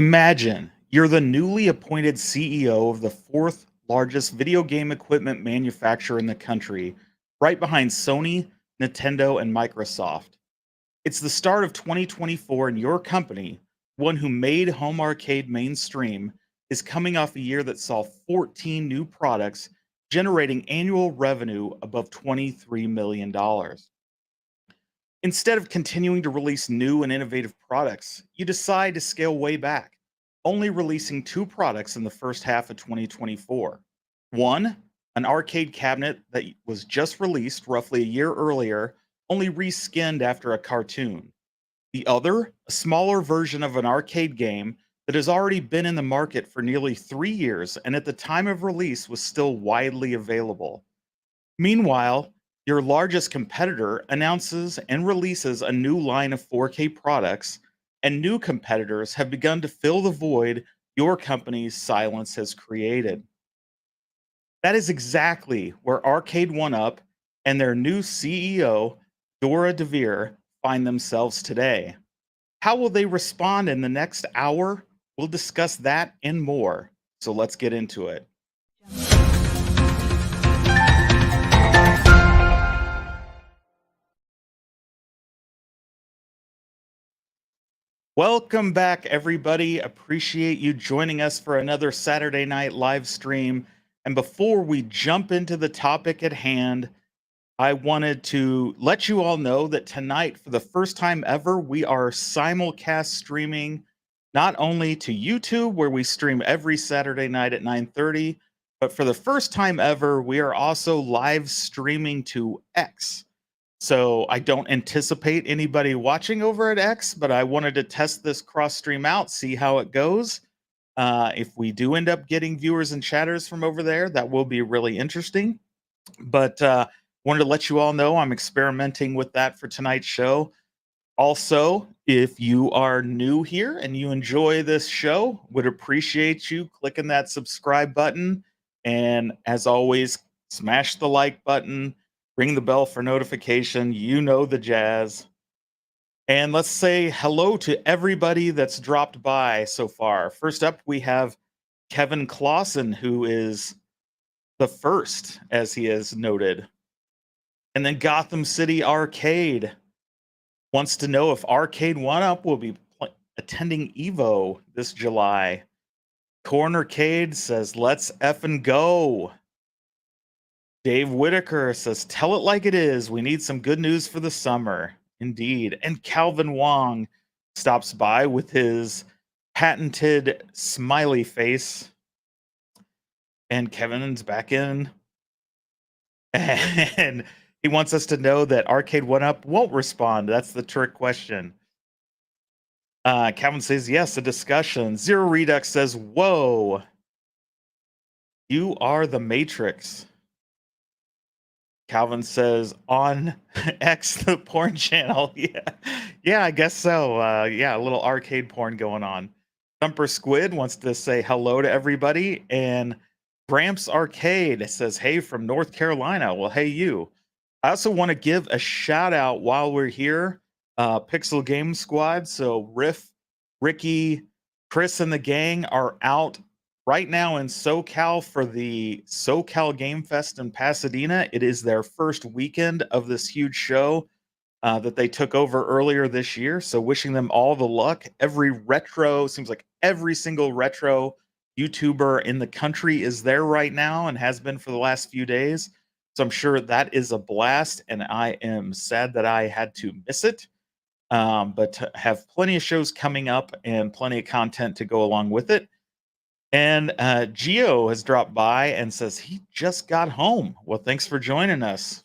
Imagine you're the newly appointed CEO of the fourth largest video game equipment manufacturer in the country, right behind Sony, Nintendo, and Microsoft. It's the start of 2024, and your company, one who made home arcade mainstream, is coming off a year that saw 14 new products generating annual revenue above $23 million. Instead of continuing to release new and innovative products, you decide to scale way back, only releasing two products in the first half of 2024. One, an arcade cabinet that was just released roughly a year earlier, only reskinned after a cartoon. The other, a smaller version of an arcade game that has already been in the market for nearly 3 years and at the time of release was still widely available. Meanwhile, your largest competitor announces and releases a new line of 4K products, and new competitors have begun to fill the void your company's silence has created. That is exactly where Arcade1up and their new CEO, Dora DeVere, find themselves today. How will they respond in the next hour? We'll discuss that and more. So let's get into it. Welcome back, everybody. Appreciate you joining us for another Saturday night live stream. And before we jump into the topic at hand, I wanted to let you all know that tonight, for the first time ever, we are simulcast streaming not only to YouTube, where we stream every Saturday night at 9:30, but for the first time ever, we are also live streaming to X. So I don't anticipate anybody watching over at X, but I wanted to test this cross stream out, see how it goes. If we do end up getting viewers and chatters from over there, that will be really interesting. But wanted to let you all know I'm experimenting with that for tonight's show. Also, if you are new here and you enjoy this show, would appreciate you clicking that subscribe button. And as always, smash the like button, ring the bell for notification. You know the jazz. And let's say hello to everybody that's dropped by so far. First up, we have Kevin Clausen, who is the first, as he has noted. And then Gotham City Arcade wants to know if Arcade1up will be attending Evo this July. Countercade says, let's effing go. Dave Whitaker says, tell it like it is. We need some good news for the summer. Indeed. And Calvin Wong stops by with his patented smiley face. And Kevin's back in. And he wants us to know that Arcade1up won't respond. That's the trick question. Calvin says, yes, a discussion. Zero Redux says, whoa. You are the Matrix. Calvin says, on X, the porn channel. Yeah, I guess so. Yeah, a little arcade porn going on. Thumper Squid wants to say hello to everybody. And Gramps Arcade says, hey, from North Carolina. Well, hey, you. I also want to give a shout out while we're here, Pixel Game Squad. So Riff, Ricky, Chris, and the gang are out right now in SoCal for the SoCal Game Fest in Pasadena. It is their first weekend of this huge show that they took over earlier this year. So wishing them all the luck. Seems like every single retro YouTuber in the country is there right now and has been for the last few days. So I'm sure that is a blast, and I am sad that I had to miss it. But have plenty of shows coming up and plenty of content to go along with it. And Gio has dropped by and says he just got home. Well, thanks for joining us.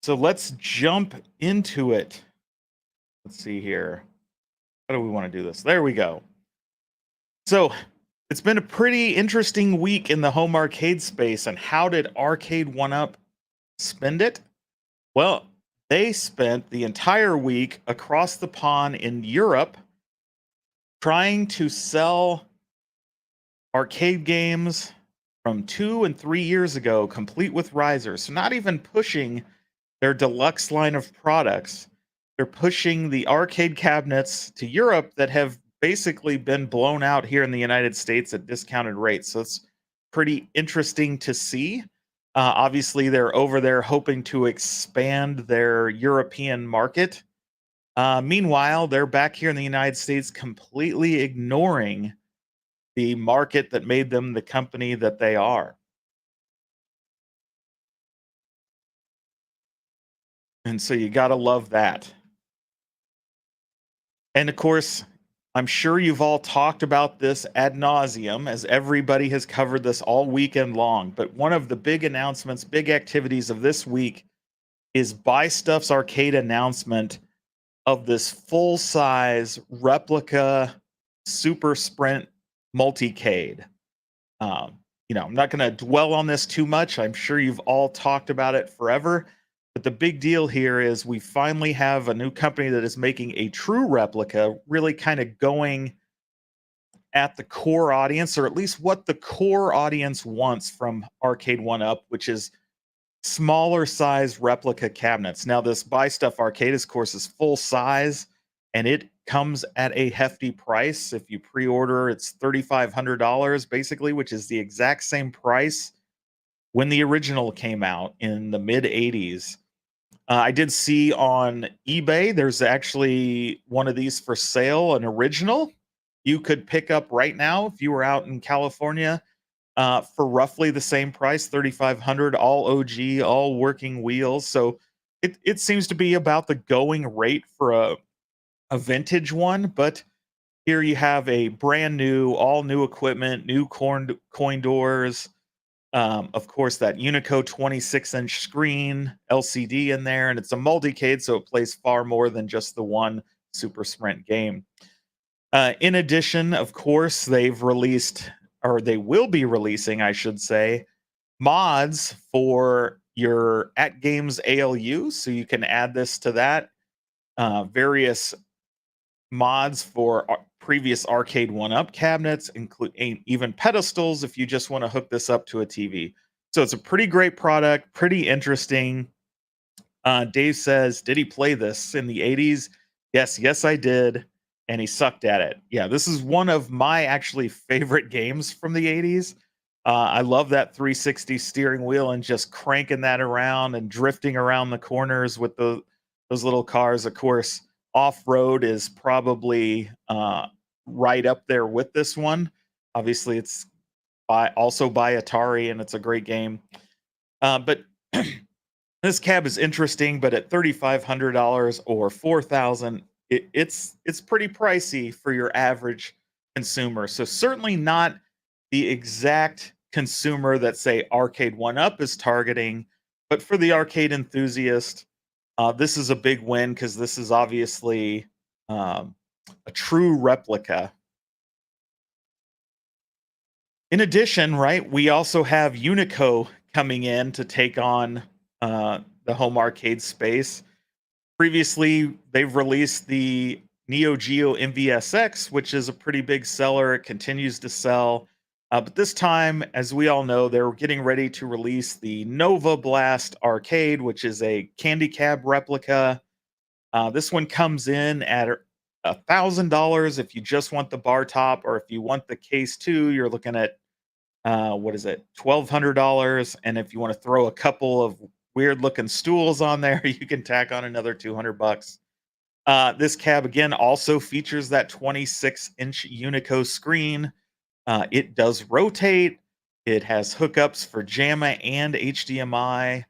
So let's jump into it. Let's see here. How do we want to do this? There we go. So it's been a pretty interesting week in the home arcade space. And how did Arcade1up spend it? Well, they spent the entire week across the pond in Europe trying to sell arcade games from 2 and 3 years ago, complete with risers. So not even pushing their deluxe line of products. they're pushing the arcade cabinets to Europe that have basically been blown out here in the United States at discounted rates. So it's pretty interesting to see. Obviously, they're over there hoping to expand their European market. Meanwhile, they're back here in the United States completely ignoring the market that made them the company that they are. And so you got to love that. And of course, I'm sure you've all talked about this ad nauseum as everybody has covered this all weekend long. But one of the big announcements, big activities of this week is Buy Stuff's Arcade announcement of this full size replica Super Sprint multicade. Um, I'm not going to dwell on this too much. I'm sure you've all talked about it forever. But the big deal here is we finally have a new company that is making a true replica, really kind of going at the core audience, or at least what the core audience wants from Arcade1up, which is smaller size replica cabinets. Now, this Buy Stuff Arcade, of course, is full size, and it comes at a hefty price. If you pre-order, it's $3,500 basically, which is the exact same price when the original came out in the mid 80s. I did see on eBay there's actually one of these for sale, an original you could pick up right now if you were out in California, for roughly the same price, 3,500, all OG, all working wheels. So it seems to be about the going rate for a vintage one. But here you have a brand new, all new equipment, new coin doors. Of course, that Unico 26-inch screen, LCD in there, and it's a multicade, so it plays far more than just the one Super Sprint game. In addition, of course, they've released, or they will be releasing, I should say, mods for your AtGames ALU, so you can add this to that. Various mods for previous Arcade1up cabinets, including even pedestals if you just want to hook this up to a TV. So it's a pretty great product, pretty interesting. Dave says, did he play this in the 80s? Yes, I did. And he sucked at it. Yeah, this is one of my actually favorite games from the 80s. I love that 360 steering wheel and just cranking that around and drifting around the corners with those little cars. Of course, off-road is probably right up there with this one. Obviously, it's also by Atari, and it's a great game. But this cab is interesting, but at $3,500 or $4,000, it's pretty pricey for your average consumer. So certainly not the exact consumer that, say, Arcade1up is targeting, but for the arcade enthusiast, this is a big win because this is obviously a true replica. In addition, right, we also have Unico coming in to take on the home arcade space. Previously, they've released the Neo Geo MVSX, which is a pretty big seller. It continues to sell. But this time, as we all know, they're getting ready to release the Nova Blast Arcade, which is a candy cab replica. This one comes in at $1,000 if you just want the bar top, or if you want the case too, you're looking at what is it, $1,200. And if you want to throw a couple of weird looking stools on there, you can tack on another $200. This cab again also features that 26-inch Unico screen. It does rotate. It has hookups for JAMA and HDMI,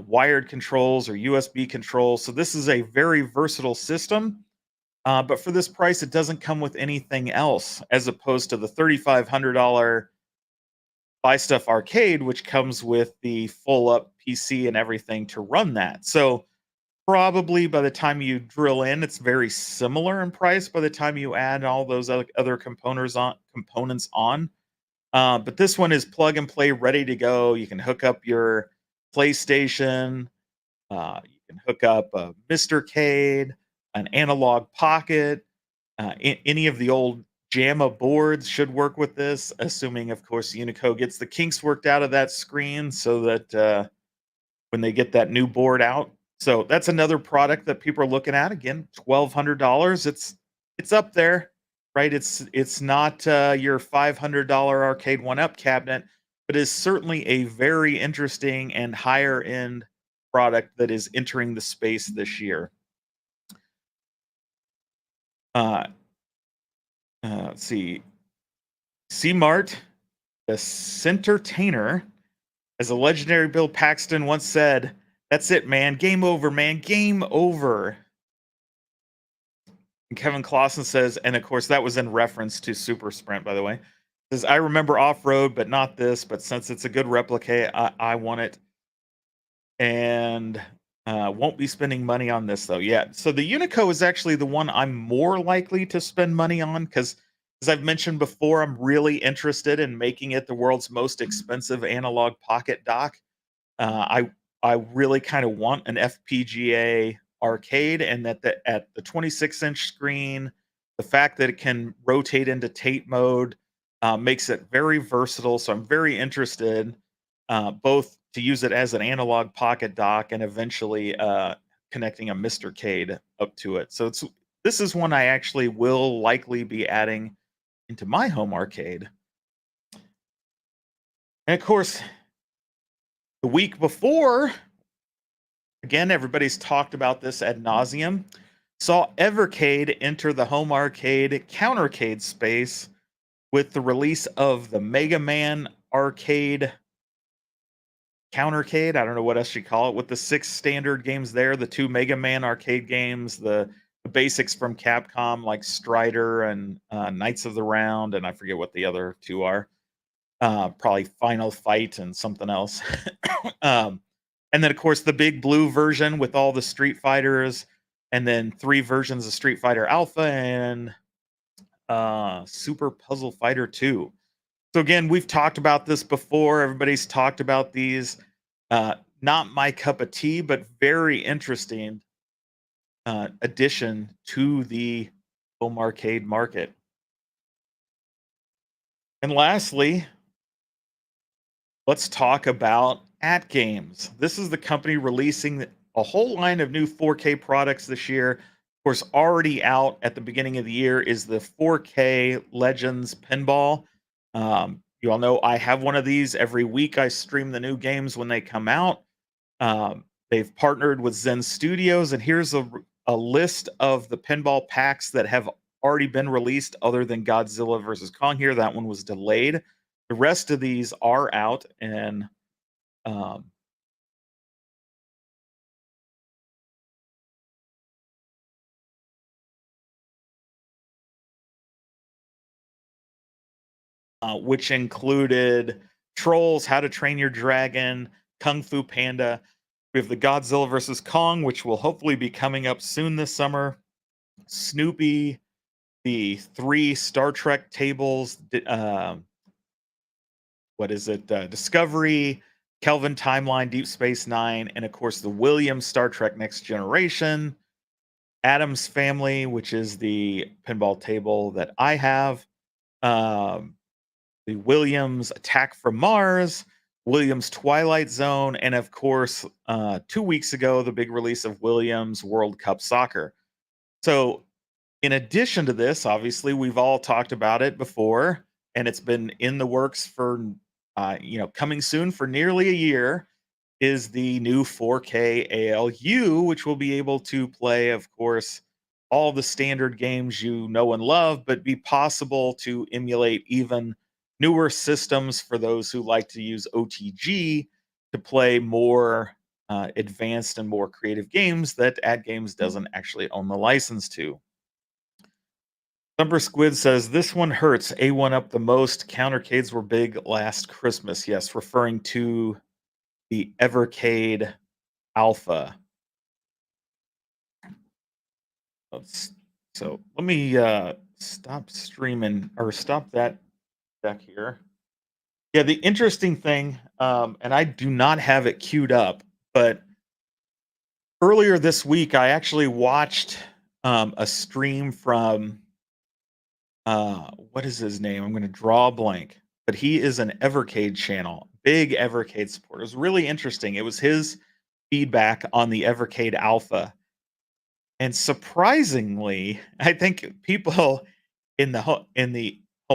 wired controls or USB controls. So this is a very versatile system. But for this price, it doesn't come with anything else, as opposed to the $3,500 Buy Stuff Arcade, which comes with the full up PC and everything to run that. So probably by the time you drill in, it's very similar in price by the time you add all those other components on. But this one is plug and play, ready to go. You can hook up your PlayStation. You can hook up a Mr. Cade, an analog pocket. Any of the old JAMA boards should work with this, assuming, of course, Unico gets the kinks worked out of that screen so that when they get that new board out, So that's another product that people are looking at. Again, $1,200. It's up there, right? It's not your $500 Arcade1up cabinet, but is certainly a very interesting and higher end product that is entering the space this year. Uh, let's see, C-Mart, the Centertainer, as a legendary Bill Paxton once said, "That's it, man. Game over, man. Game over." And Kevin Clausen says, and of course that was in reference to Super Sprint, by the way. Says, "I remember off road, but not this. But since it's a good replica, I want it, and won't be spending money on this though." Yeah. So the Unico is actually the one I'm more likely to spend money on because, as I've mentioned before, I'm really interested in making it the world's most expensive analog pocket dock. I really kind of want an FPGA arcade, and that at the 26-inch screen, the fact that it can rotate into tape mode makes it very versatile. So I'm very interested, both to use it as an analog pocket dock and eventually connecting a Mr. Cade up to it. So this is one I actually will likely be adding into my home arcade. And of course, the week before, again, everybody's talked about this ad nauseum, saw Evercade enter the home arcade countercade space with the release of the Mega Man arcade countercade. I don't know what else you call it, with the 6 standard games there, the 2 Mega Man arcade games, the basics from Capcom like Strider and Knights of the Round, and I forget what the other 2 are. Probably Final Fight and something else. um, and then, of course, the big blue version with all the Street Fighters, and then 3 versions of Street Fighter Alpha and Super Puzzle Fighter 2. So again, we've talked about this before. Everybody's talked about these. Not my cup of tea, but very interesting addition to the home arcade market. And lastly, let's talk about AtGames. This is the company releasing a whole line of new 4K products this year. Of course, already out at the beginning of the year is the 4K Legends Pinball. You all know I have one of these. Every week I stream the new games when they come out. They've partnered with Zen Studios, and here's a list of the pinball packs that have already been released other than Godzilla versus Kong here. That one was delayed. The rest of these are out, and um, which included Trolls, How to Train Your Dragon, Kung Fu Panda. We have the Godzilla versus Kong, which will hopefully be coming up soon this summer. Snoopy, the 3 Star Trek tables, what is it? Discovery, Kelvin Timeline, Deep Space Nine, and of course the Williams Star Trek Next Generation, Adam's Family, which is the pinball table that I have, um, the Williams Attack from Mars, Williams Twilight Zone, and of course, 2 weeks ago, the big release of Williams World Cup Soccer. So, in addition to this, obviously, we've all talked about it before, and it's been in the works for, coming soon for nearly a year, is the new 4K ALU, which will be able to play, of course, all the standard games you know and love, but be possible to emulate even newer systems for those who like to use OTG to play more advanced and more creative games that AtGames doesn't actually own the license to. Thumper Squid says this one hurts A1 up the most. Countercades were big last Christmas. Yes, referring to the Evercade Alpha. Let's, so let me stop streaming or stop that deck here. Yeah, the interesting thing, and I do not have it queued up, but earlier this week I actually watched a stream from what is his name? I'm going to draw a blank, but he is an Evercade channel, big Evercade supporter. It was really interesting. It was his feedback on the Evercade Alpha. And surprisingly, I think people in the home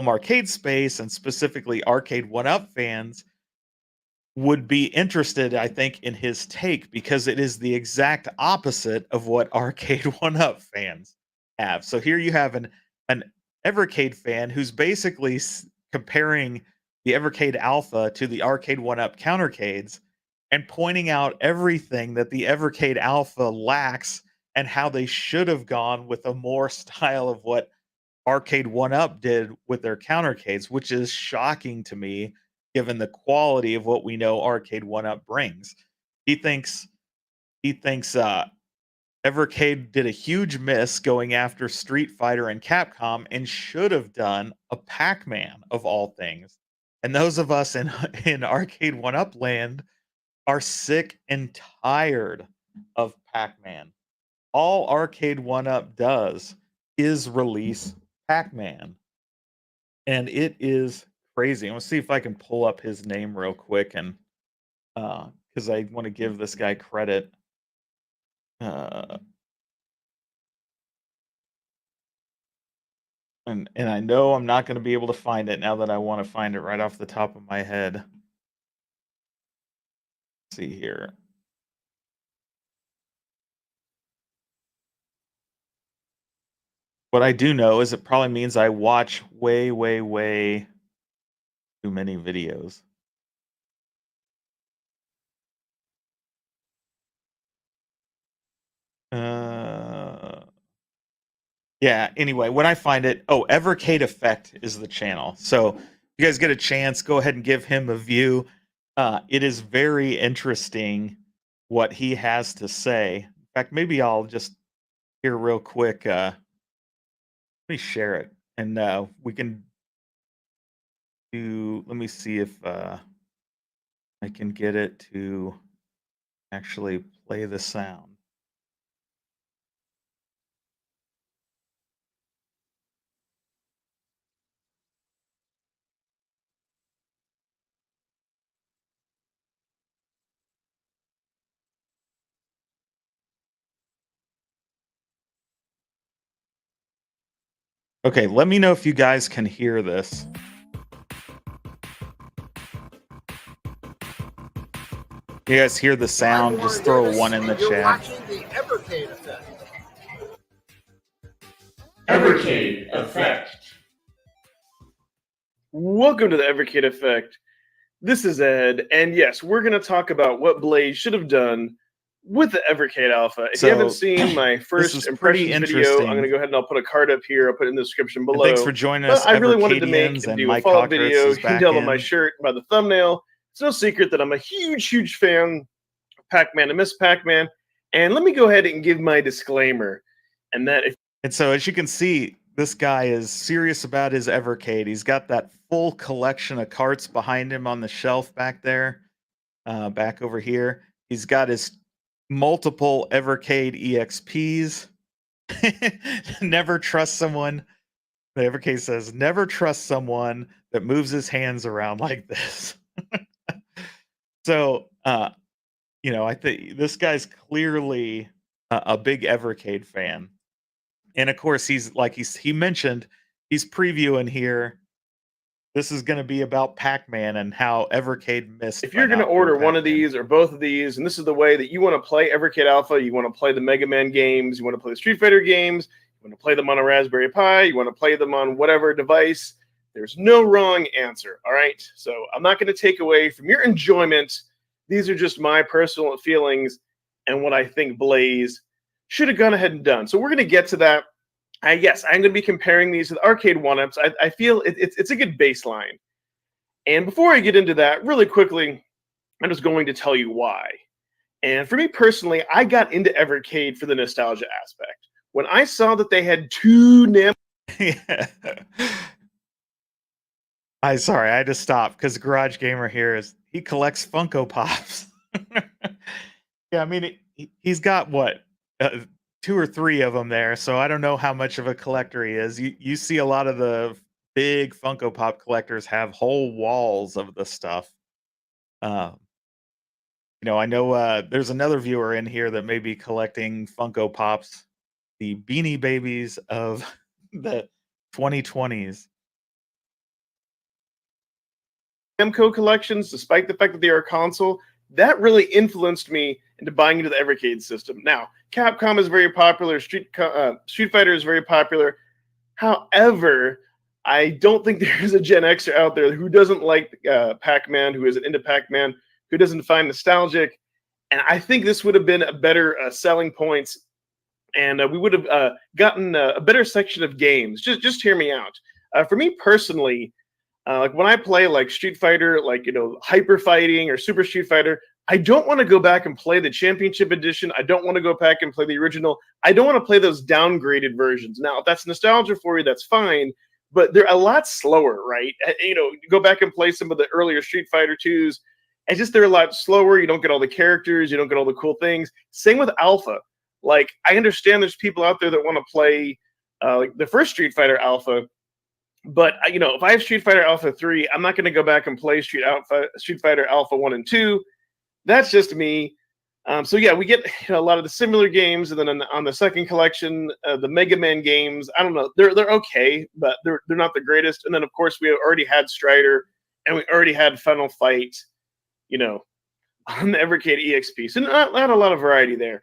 arcade space and specifically Arcade1up fans would be interested, I think, in his take because it is the exact opposite of what Arcade1up fans have. So here you have an Evercade fan who's basically comparing the Evercade Alpha to the Arcade1up countercades and pointing out everything that the Evercade Alpha lacks and how they should have gone with a more style of what Arcade1up did with their countercades, which is shocking to me given the quality of what we know Arcade1up brings. He thinks he thinks Evercade did a huge miss going after Street Fighter and Capcom and should have done a Pac-Man of all things. And those of us in in Arcade1up land are sick and tired of Pac-Man. All Arcade1up does is release Pac-Man. And it is crazy. I'm gonna see if I can pull up his name real quick and because I want to give this guy credit. Uh and I know I'm not gonna be able to find it now that I want to find it right off the top of my head. Let's see here. What I do know is it probably means I watch way, way, way too many videos. Uh Yeah, anyway, when I find it, oh, Evercade Effect is the channel. So if you guys get a chance, go ahead and give him a view. It is very interesting what he has to say. In fact, maybe I'll just here real quick. Let me share it, and we can do. Let me see if I can get it to actually play the sound. Okay, let me know if you guys can hear this. You guys hear the sound? Just throw a one in the You're chat. watching the Evercade effect. Evercade Effect. Welcome to the Evercade Effect. This is Ed, and yes, we're going to talk about what Blaze should have done with the Evercade Alpha. If you haven't seen my first impressions video, I'm going to go ahead and I'll put a card up here. I'll put it in the description below. And thanks for joining us. I really wanted to make and do a follow-up video. You can tell by my shirt, by the thumbnail. It's no secret that I'm a huge, huge fan of Pac-Man and Miss Pac-Man. And let me go ahead and give my disclaimer. And so, as you can see, this guy is serious about his Evercade. He's got that full collection of carts behind him on the shelf back there, back over here. He's got his multiple Evercade EXPs. Never trust someone. The Evercade says, never trust someone that moves his hands around like this. So, I think this guy's clearly a big Evercade fan. And of course, he mentioned he's previewing here. This is going to be about Pac-Man and how Evercade missed. If you're going to order one of these or both of these, and this is the way that you want to play Evercade Alpha, you want to play the Mega Man games, you want to play the Street Fighter games, you want to play them on a Raspberry Pi, you want to play them on whatever device, there's no wrong answer, all right? So I'm not going to take away from your enjoyment. These are just my personal feelings and what I think Blaze should have gone ahead and done. So we're going to get to that. Yes, I'm going to be comparing these with Arcade1ups. I feel it's a good baseline. And before I get into that, really quickly, I'm just going to tell you why. And for me personally, I got into Evercade for the nostalgia aspect. When I saw that they had two yeah. I had to stop because Garage Gamer here he collects Funko Pops. Yeah, I mean, he's got what? 2 or 3 of them there, so I don't know how much of a collector he is. You see a lot of the big Funko Pop collectors have whole walls of the stuff. I know there's another viewer in here that may be collecting Funko Pops, the Beanie Babies of the 2020s. Namco collections, despite the fact that they are a console, that really influenced me into buying into the Evercade system. Now, Capcom is very popular. Street Fighter is very popular. However, I don't think there's a Gen Xer out there who doesn't like Pac-Man, who isn't into Pac-Man, who doesn't find nostalgic. And I think this would have been a better selling points, and we would have gotten a better section of games. Just hear me out. For me personally, like when I play like Street Fighter, like Hyper Fighting or Super Street Fighter, I don't want to go back and play the Championship Edition. I don't want to go back and play the original. I don't want to play those downgraded versions. Now, if that's nostalgia for you, that's fine, but they're a lot slower, right? Go back and play some of the earlier Street Fighter 2s, and just they're a lot slower. You don't get all the characters, you don't get all the cool things. Same with Alpha. Like, I understand there's people out there that want to play like the first Street Fighter Alpha, but if I have Street Fighter Alpha 3, I'm not going to go back and play Street Fighter Alpha 1 and 2. That's just me. So yeah, we get a lot of the similar games, and then on the second collection, the Mega Man games. I don't know, they're okay, but they're not the greatest. And then of course we already had Strider, and we already had Final Fight, on the Evercade EXP. So not a lot of variety there.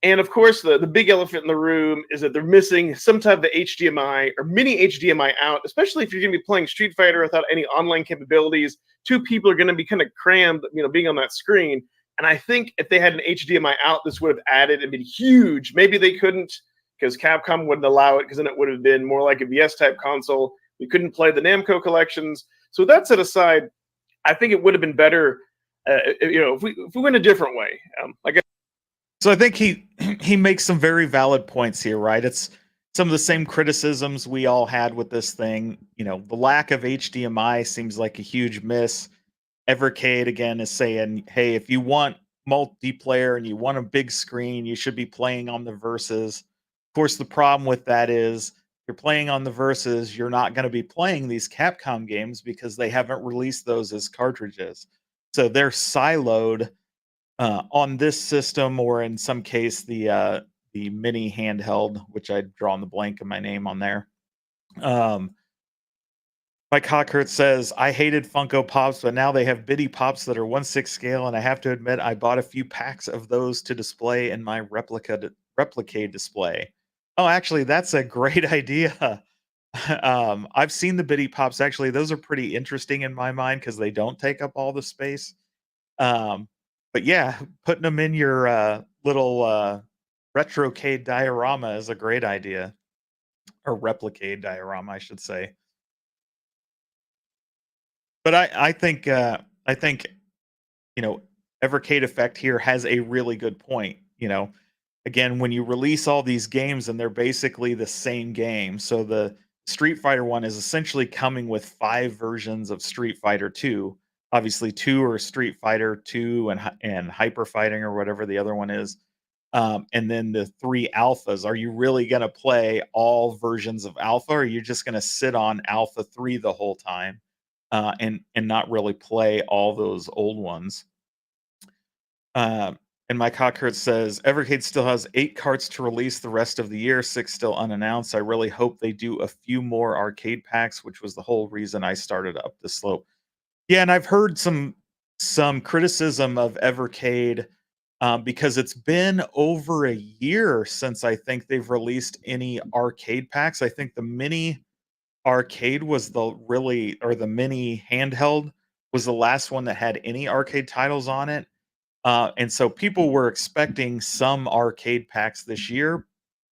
And of course, the big elephant in the room is that they're missing some type of HDMI or mini HDMI out, especially if you're going to be playing Street Fighter without any online capabilities. Two people are going to be kind of crammed, being on that screen. And I think if they had an HDMI out, this would have added and been huge. Maybe they couldn't because Capcom wouldn't allow it, because then it would have been more like a VS-type console. We couldn't play the Namco collections. So that set aside, I think it would have been better, if we went a different way. Like So I think he makes some very valid points here, right? It's some of the same criticisms we all had with this thing. The lack of HDMI seems like a huge miss. Evercade again is saying, hey, if you want multiplayer and you want a big screen, you should be playing on the Versus. Of course, the problem with that is you're playing on the Versus, you're not going to be playing these Capcom games because they haven't released those as cartridges. So they're siloed on this system, or in some case the mini handheld, which I'd drawn the blank of my name on there. Mike Hockhurt says, I hated Funko Pops, but now they have Bitty Pops that are 1/6 scale, and I have to admit I bought a few packs of those to display in my replicate display. Oh, actually, that's a great idea. I've seen the Bitty Pops. Actually, those are pretty interesting in my mind because they don't take up all the space. But yeah, putting them in your little retrocade diorama is a great idea, or replicate diorama, I should say. But I think Evercade Effect here has a really good point. Again, when you release all these games and they're basically the same game, so the Street Fighter one is essentially coming with 5 versions of Street Fighter 2. Obviously, 2 are Street Fighter 2 and Hyper Fighting or whatever the other one is. And then the 3 alphas. Are you really going to play all versions of alpha, or are you just going to sit on alpha 3 the whole time and not really play all those old ones? And Mike Hockhurt says, Evercade still has 8 carts to release the rest of the year, 6 still unannounced. I really hope they do a few more arcade packs, which was the whole reason I started up the slope. Yeah, and I've heard some criticism of Evercade because it's been over a year since I think they've released any arcade packs. I think the mini arcade was the mini handheld was the last one that had any arcade titles on it. And so people were expecting some arcade packs this year.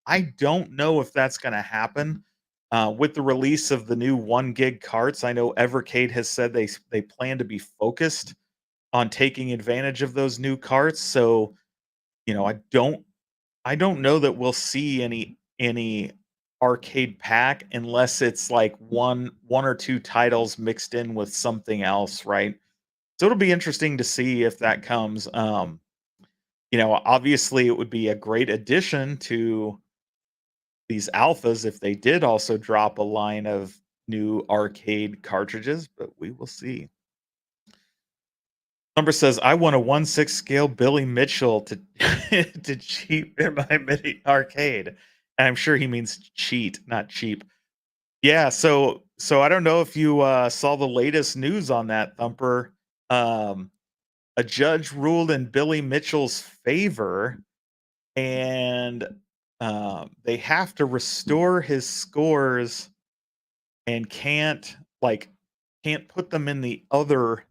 I don't know if that's going to happen. With the release of the new 1 gig carts, I know Evercade has said they plan to be focused on taking advantage of those new carts. So, I don't know that we'll see any arcade pack unless it's like one or two titles mixed in with something else, right? So it'll be interesting to see if that comes. Obviously it would be a great addition to these alphas if they did also drop a line of new arcade cartridges, but we will see. Number says, I want a 1/6 scale Billy Mitchell to to cheat in my mini arcade. And I'm sure he means cheat, not cheap. Yeah, so I don't know if you saw the latest news on that, Thumper. Um, a judge ruled in Billy Mitchell's favor, and they have to restore his scores and can't put them in the other.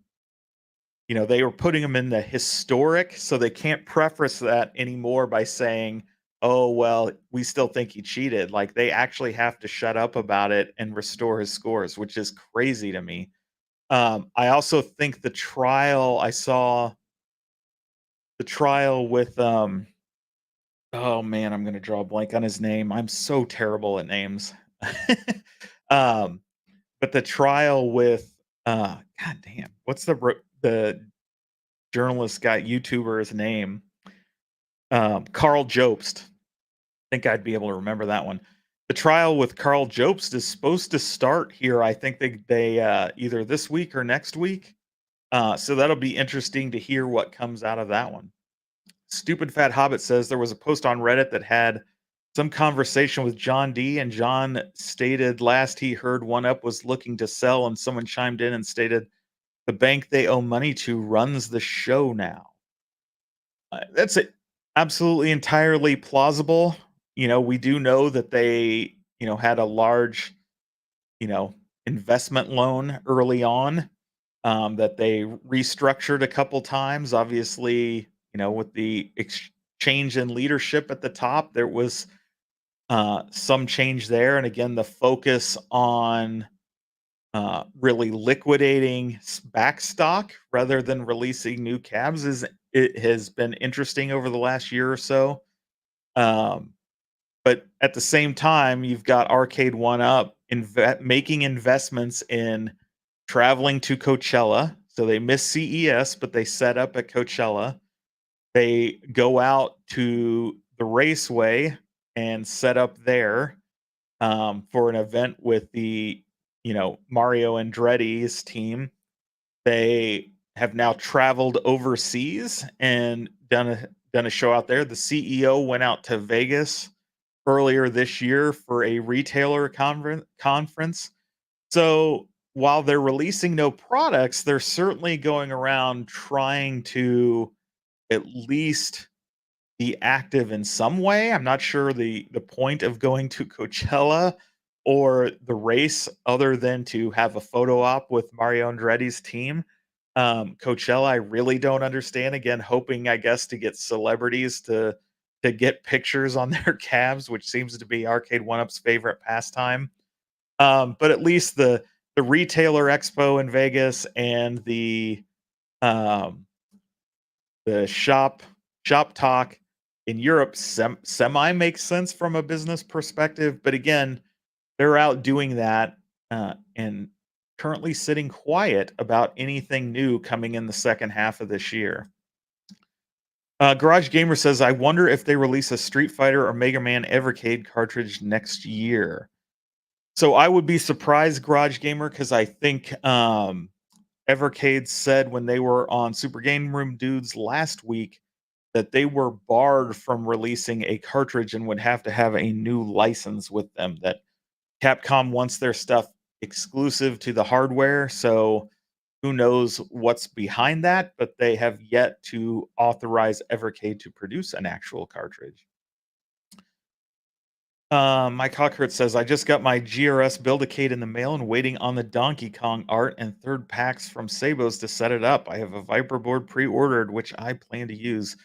They were putting him in the historic, so they can't preface that anymore by saying, "Oh, well, we still think he cheated." Like, they actually have to shut up about it and restore his scores, which is crazy to me. I also think I saw the trial with, oh man, I'm gonna draw a blank on his name. I'm so terrible at names. Um, but the trial with, god damn, what's the journalist guy, YouTuber's name? Carl Jobst. Think I'd be able to remember that one. The trial with Carl Jobst is supposed to start here. I think they either this week or next week. So that'll be interesting to hear what comes out of that one. Stupid Fat Hobbit says there was a post on Reddit that had some conversation with John D. And John stated last he heard One Up was looking to sell, and someone chimed in and stated the bank they owe money to runs the show now. That's it. Absolutely entirely plausible. We do know that they, had a large, you know, investment loan early on, that they restructured a couple times. Obviously, with the change in leadership at the top, there was some change there. And again, the focus on really liquidating back stock rather than releasing new cabs it has been interesting over the last year or so. Um, but at the same time, you've got Arcade1up making investments in traveling to Coachella. So they miss CES, but they set up at Coachella. They go out to the raceway and set up there, for an event with the, Mario Andretti's team. They have now traveled overseas and done a show out there. The CEO went out to Vegas earlier this year for a retailer conference. So while they're releasing no products, they're certainly going around trying to at least be active in some way. I'm not sure the point of going to Coachella or the race other than to have a photo op with Mario Andretti's team. Coachella, I really don't understand. Again, hoping, I guess, to get celebrities to get pictures on their cabs, which seems to be Arcade1up's favorite pastime. But at least the retailer expo in Vegas and um, the shop talk in Europe semi makes sense from a business perspective, but again, they're out doing that, and currently sitting quiet about anything new coming in the second half of this year. Garage Gamer says, "I wonder if they release a Street Fighter or Mega Man Evercade cartridge next year." So I would be surprised, Garage Gamer, because I think Evercade said when they were on Super Game Room Dudes last week that they were barred from releasing a cartridge and would have to have a new license with them. That Capcom wants their stuff exclusive to the hardware, so who knows what's behind that, but they have yet to authorize Evercade to produce an actual cartridge. Mike Hawkert says, I just got my GRS Build-A-Cade in the mail and waiting on the Donkey Kong art and third packs from Sabos to set it up. I have a Viper board pre-ordered, which I plan to use.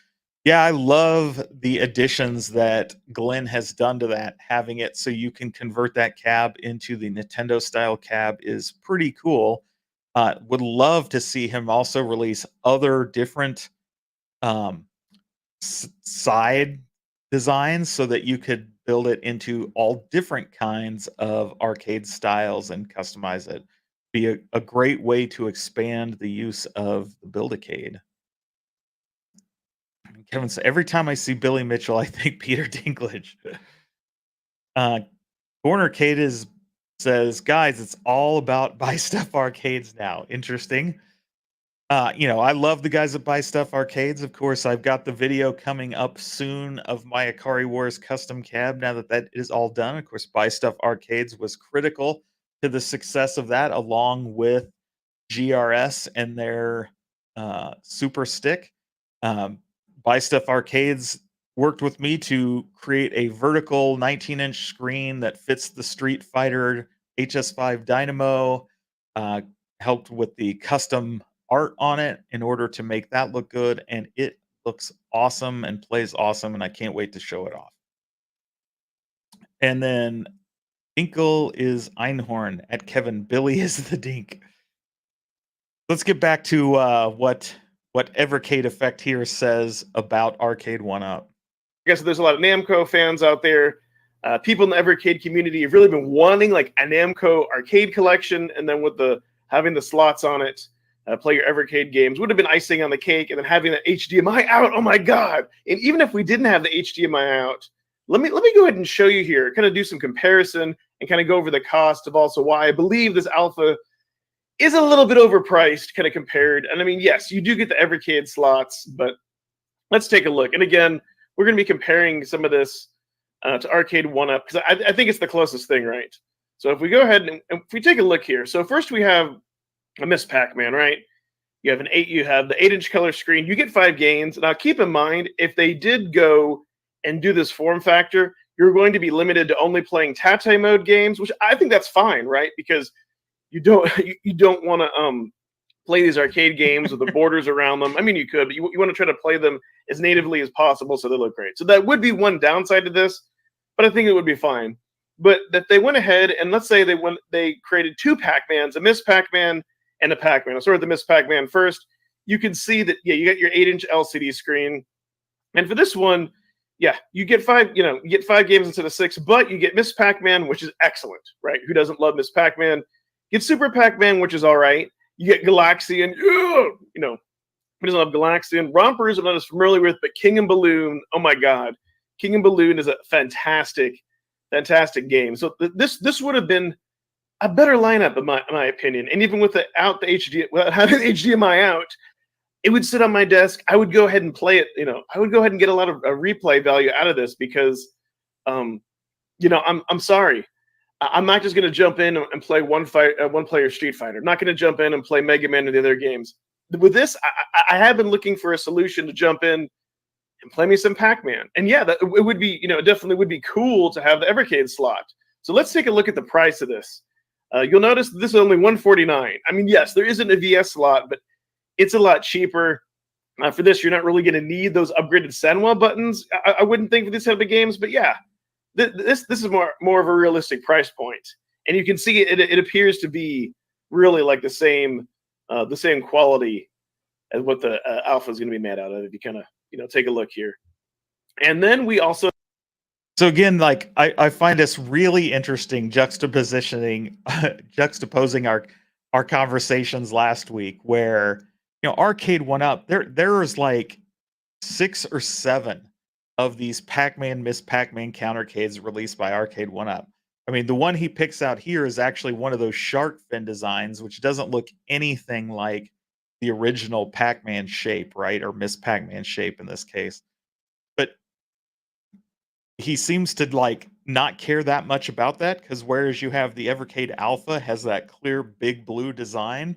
Yeah, I love the additions that Glenn has done to that. Having it so you can convert that cab into the Nintendo style cab is pretty cool. Would love to see him also release other different um, side designs so that you could build it into all different kinds of arcade styles and customize it. Be a great way to expand the use of the Build-A-Cade. Kevin said, every time I see Billy Mitchell, I think Peter Dinklage. uh, says, guys, it's all about buy stuff arcades now. Interesting. I love the guys at Buy Stuff Arcades. Of course, I've got the video coming up soon of my Akari Wars custom cab. Now that that is all done, of course, Buy Stuff Arcades was critical to the success of that, along with GRS and their Super Stick. Um, Buy Stuff Arcades worked with me to create a vertical 19-inch screen that fits the Street Fighter HS5 Dynamo. Uh, Helped with the custom art on it in order to make that look good, and it looks awesome and plays awesome, and I can't wait to show it off. And then Inkle is Einhorn at Kevin. Billy is the Dink. Let's get back to what Evercade Effect here says about Arcade1up. I guess there's a lot of Namco fans out there. People in the Evercade community have really been wanting like a Namco arcade collection, and then with having the slots on it, play your Evercade games would have been icing on the cake. And then having the HDMI out, oh my god! And even if we didn't have the HDMI out, let me go ahead and show you here, kind of do some comparison and kind of go over the cost of also why I believe this alpha is a little bit overpriced, kind of compared. And I mean, yes, you do get the Evercade slots, but let's take a look. And again, we're going to be comparing some of this to Arcade1up because I think it's the closest thing, right? So if we go ahead and if we take a look here, so first we have a Miss Pac-Man, right? You have the 8-inch color screen. You get 5 games. Now keep in mind, if they did go and do this form factor, you're going to be limited to only playing Tate mode games, which I think that's fine, right? Because you don't want to play these arcade games with the borders around them. I mean, you could, but you want to try to play them as natively as possible so they look great. So that would be one downside to this, but I think it would be fine. But that they went ahead and let's say they created 2 Pac-Mans, a Miss Pac-Man and a Pac-Man. I'll start with the Miss Pac-Man first. You can see that, yeah, you got your 8-inch LCD screen. And for this one, yeah, you get 5 games instead of 6, but you get Miss Pac-Man, which is excellent, right? Who doesn't love Miss Pac-Man? Get Super Pac-Man, which is all right. You get Galaxian, who doesn't love Galaxian? Rompers I'm not as familiar with, but King and Balloon, oh my god. King and Balloon is a fantastic game. So this would have been a better lineup in my opinion. And even without having HDMI out, it would sit on my desk. I would go ahead and play it. I would go ahead and get a lot of replay value out of this because, I'm sorry. I'm not just going to jump in and play one player Street Fighter. I'm not going to jump in and play Mega Man or the other games. With this, I have been looking for a solution to jump in and play me some Pac-Man. And yeah, it would be, it definitely would be cool to have the Evercade slot. So let's take a look at the price of this. You'll notice this is only $149. I mean, yes, there isn't a VS slot, but it's a lot cheaper. For this, you're not really going to need those upgraded Senwa buttons. I wouldn't think for this type of games, but yeah, this is more of a realistic price point. And you can see it appears to be really like the same quality as what the alpha is going to be made out of. If you kind of take a look here, and then we also. So again, like I find this really interesting juxtaposing our conversations last week, where Arcade1up, there's like 6 or 7 of these Pac-Man, Miss Pac-Man countercades released by Arcade1up. I mean, the one he picks out here is actually one of those shark fin designs, which doesn't look anything like the original Pac-Man shape, right? Or Miss Pac-Man shape in this case. But he seems to like not care that much about that, because whereas you have the Evercade Alpha has that clear big blue design,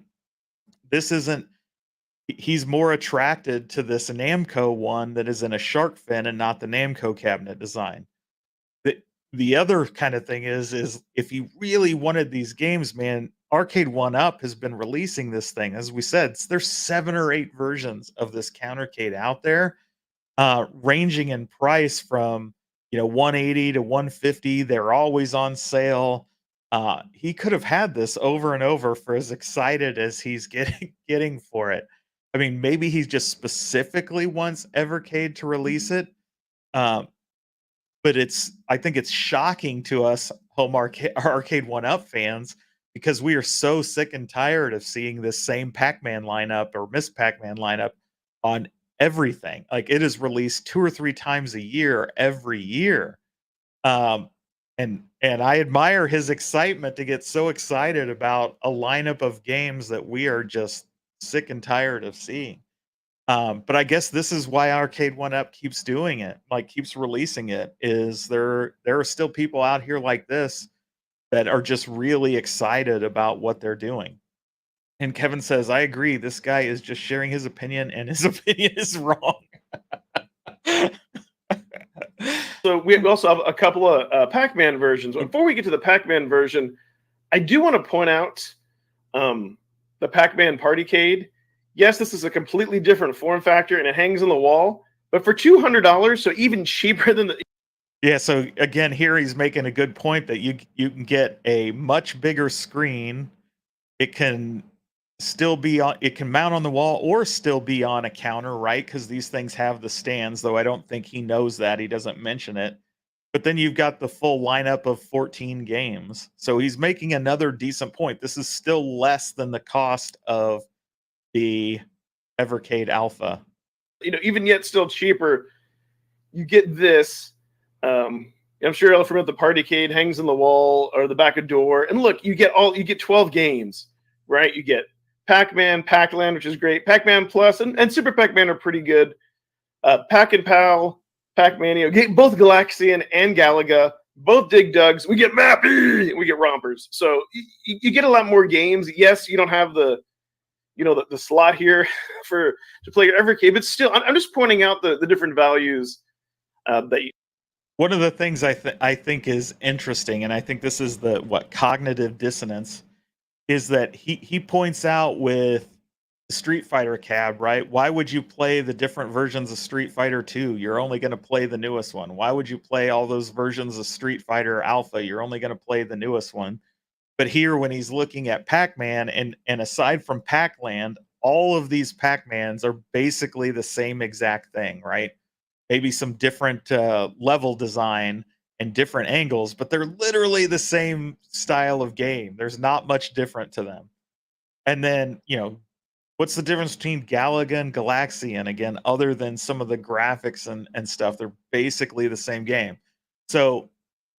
this isn't. He's more attracted to this Namco one that is in a shark fin and not the Namco cabinet design. The other kind of thing is if he really wanted these games, man, Arcade1up has been releasing this thing. As we said, there's 7 or 8 versions of this countercade out there, ranging in price from $180 to $150. They're always on sale. He could have had this over and over for as excited as he's getting for it. I mean, maybe he just specifically wants Evercade to release it. But I think it's shocking to us Arcade1up fans, because we are so sick and tired of seeing this same Pac-Man lineup or Miss Pac-Man lineup on everything. Like, it is released 2 or 3 times a year, every year. And I admire his excitement to get so excited about a lineup of games that we are just sick and tired of seeing. But I guess this is why Arcade1up keeps doing it, like keeps releasing it. Is there are still people out here like this that are just really excited about what they're doing. And Kevin says, I agree. This guy is just sharing his opinion, and his opinion is wrong. So we also have a couple of Pac-Man versions. Before we get to the Pac-Man version, I do want to point out the Pac-Man Partycade. Yes, this is a completely different form factor, and it hangs on the wall. But for $200, so even cheaper than the... Yeah, so again, here he's making a good point that you can get a much bigger screen. It can still be on, it can mount on the wall or still be on a counter, right? Because these things have the stands, though I don't think he knows that. He doesn't mention it. But then you've got the full lineup of 14 games. So he's making another decent point. This is still less than the cost of the Evercade Alpha. Even yet still cheaper, you get this. I'm sure you're familiar with the Partycade, hangs on the wall or the back of door. And look, you get 12 games, right? You get Pac-Man, Pac-Land, which is great. Pac-Man Plus and Super Pac-Man are pretty good. Pac and Pal, Pac-Mania, both Galaxian and Galaga, both Dig Dugs. We get Mappy, we get Rompers. So you get a lot more games. Yes, you don't have the slot here to play Evercade, but still, I'm just pointing out the different values that you... One of the things I think is interesting, and I think this is the cognitive dissonance, is that he points out with the Street Fighter cab, right? Why would you play the different versions of Street Fighter 2? You're only going to play the newest one. Why would you play all those versions of Street Fighter Alpha? You're only going to play the newest one. But here, when he's looking at Pac-Man, and aside from Pac-Land, all of these Pac-Mans are basically the same exact thing, right? Maybe some different level design and different angles, but they're literally the same style of game. There's not much different to them. And then, what's the difference between Galaga and Galaxian? Again, other than some of the graphics and stuff, they're basically the same game. So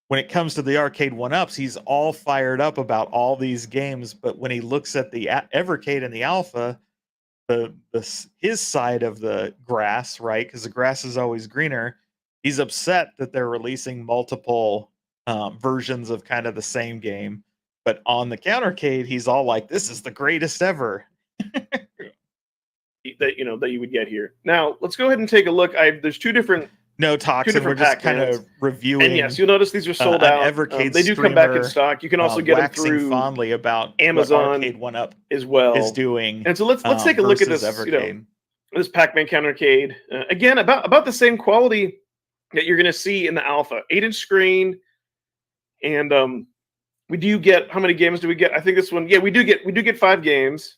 when it comes to the Arcade1ups, he's all fired up about all these games, but when he looks at the Evercade and the Alpha, his side of the grass, right? Because the grass is always greener. He's upset that they're releasing multiple versions of kind of the same game, but on the countercade, he's all like, "This is the greatest ever." that you would get here. Now, let's go ahead and take a look. There's two different talks, and we're just kind of reviewing. And yes, you'll notice these are sold out. Evercade they do come back in stock. You can also get them through fondly about Amazon. Arcade1up as well is doing. And so let's take a look at this. This Pac-Man countercade. Again, about the same quality that you're going to see in the Alpha. 8-inch screen, and we do get, how many games do we get? I think this one. Yeah, we do get 5 games.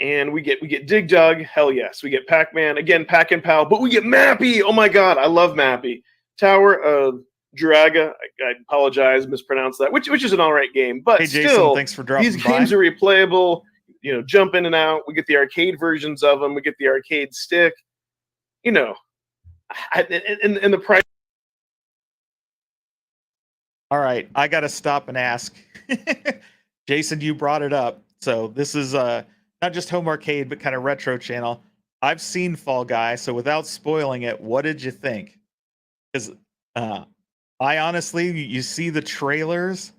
And we get Dig Dug, hell yes. We get Pac-Man, again, Pac and Pal, but we get Mappy. Oh my God, I love Mappy. Tower of Draga, I apologize, mispronounced that, which is an all right game, but hey, Jason, still, thanks for dropping these games are replayable. Jump in and out. We get the arcade versions of them. We get the arcade stick. And the price. All right, I got to stop and ask. Jason, you brought it up, so this is not just home arcade, but kind of retro channel. I've seen Fall Guy, so without spoiling it, what did you think? Because I honestly, you see the trailers,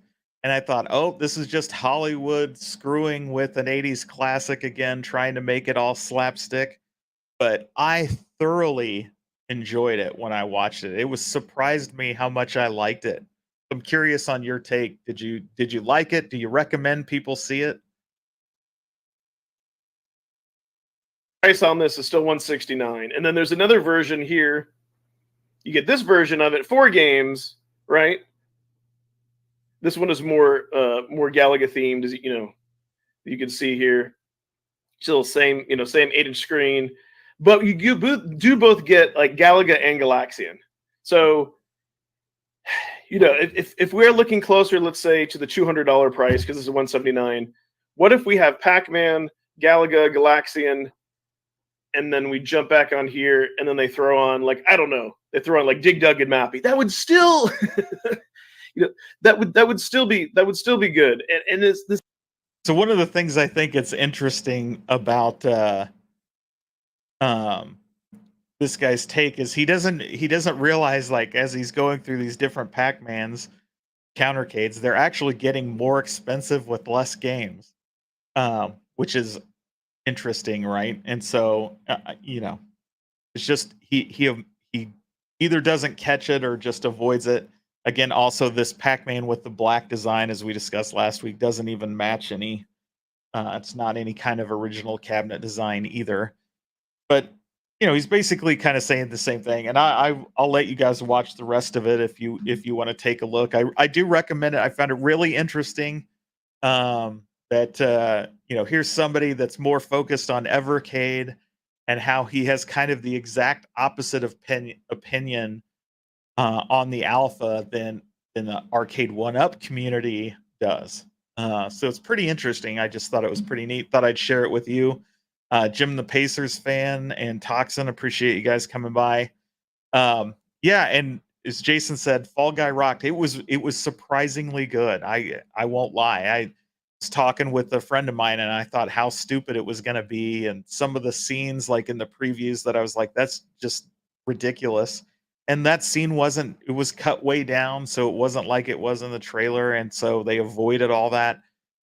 and I thought, oh, this is just Hollywood screwing with an 80s classic again, trying to make it all slapstick. But I thoroughly enjoyed it when I watched it. It was surprised me how much I liked it. I'm curious on your take. Did you like it? Do you recommend people see it? Price on this is still $169, and then there's another version here. You get this version of it, 4 games, right? This one is more Galaga themed, as you can see here. Still same 8-inch screen, but you do both get like Galaga and Galaxian. So if we're looking closer, let's say to the $200 price, because this is $179, what if we have Pac-Man, Galaga, Galaxian, and then we jump back on here, and then they throw on they throw on Dig Dug and Mappy. That would still, that would still be good. And this So one of the things I think it's interesting about um, this guy's take is he doesn't realize, like, as he's going through these different Pac-Mans countercades, they're actually getting more expensive with less games, which is interesting, right? And so it's just he either doesn't catch it or just avoids it. Again, also this Pac-Man with the black design, as we discussed last week, doesn't even match any. It's not any kind of original cabinet design either. But he's basically kind of saying the same thing. And I'll let you guys watch the rest of it if you want to take a look. I do recommend it. I found it really interesting. That here's somebody that's more focused on Evercade and how he has kind of the exact opposite of opinion on the alpha than the Arcade1up community does. So it's pretty interesting. I just thought it was pretty neat. Thought I'd share it with you. Jim the Pacers fan and Toxin, appreciate you guys coming by. Yeah, and as Jason said, Fall Guy rocked. It was surprisingly good. I won't lie. I was talking with a friend of mine and I thought how stupid it was going to be, and some of the scenes like in the previews that I was like, that's just ridiculous. And that scene wasn't. It was cut way down, so it wasn't like it was in the trailer, and so they avoided all that.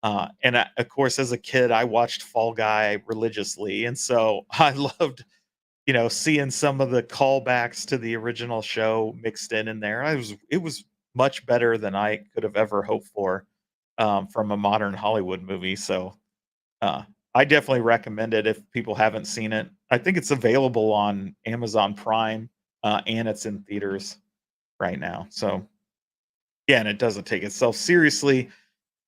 Of course, as a kid, I watched Fall Guy religiously, and so I loved seeing some of the callbacks to the original show mixed in there. It was much better than I could have ever hoped for from a modern Hollywood movie. So uh, I definitely recommend it if people haven't seen it. I think it's available on Amazon Prime and it's in theaters right now. So yeah, and it doesn't take itself seriously,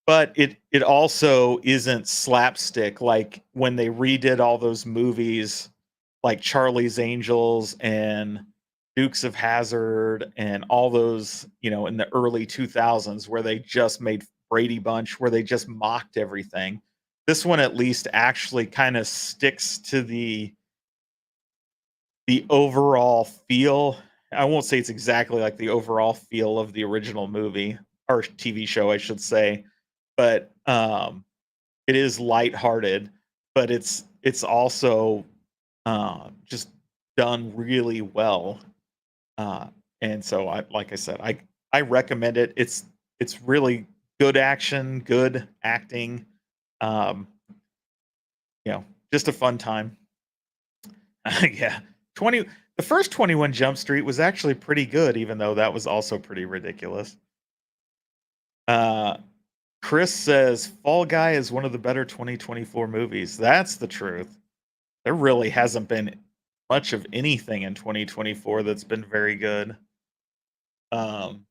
but it also isn't slapstick like when they redid all those movies like Charlie's Angels and Dukes of Hazard and all those, in the early 2000s where they just made Brady Bunch, where they just mocked everything. This one at least actually kind of sticks to the overall feel. I won't say it's exactly like the overall feel of the original movie or TV show, I should say, but it is lighthearted, but it's also just done really well. And so like I said, I recommend it. It's really good action, good acting. Um, just a fun time. Yeah. 20 the first 21 Jump Street was actually pretty good, even though that was also pretty ridiculous. Uh Chris says Fall Guy is one of the better 2024 movies. That's the truth. There really hasn't been much of anything in 2024 that's been very good. Um,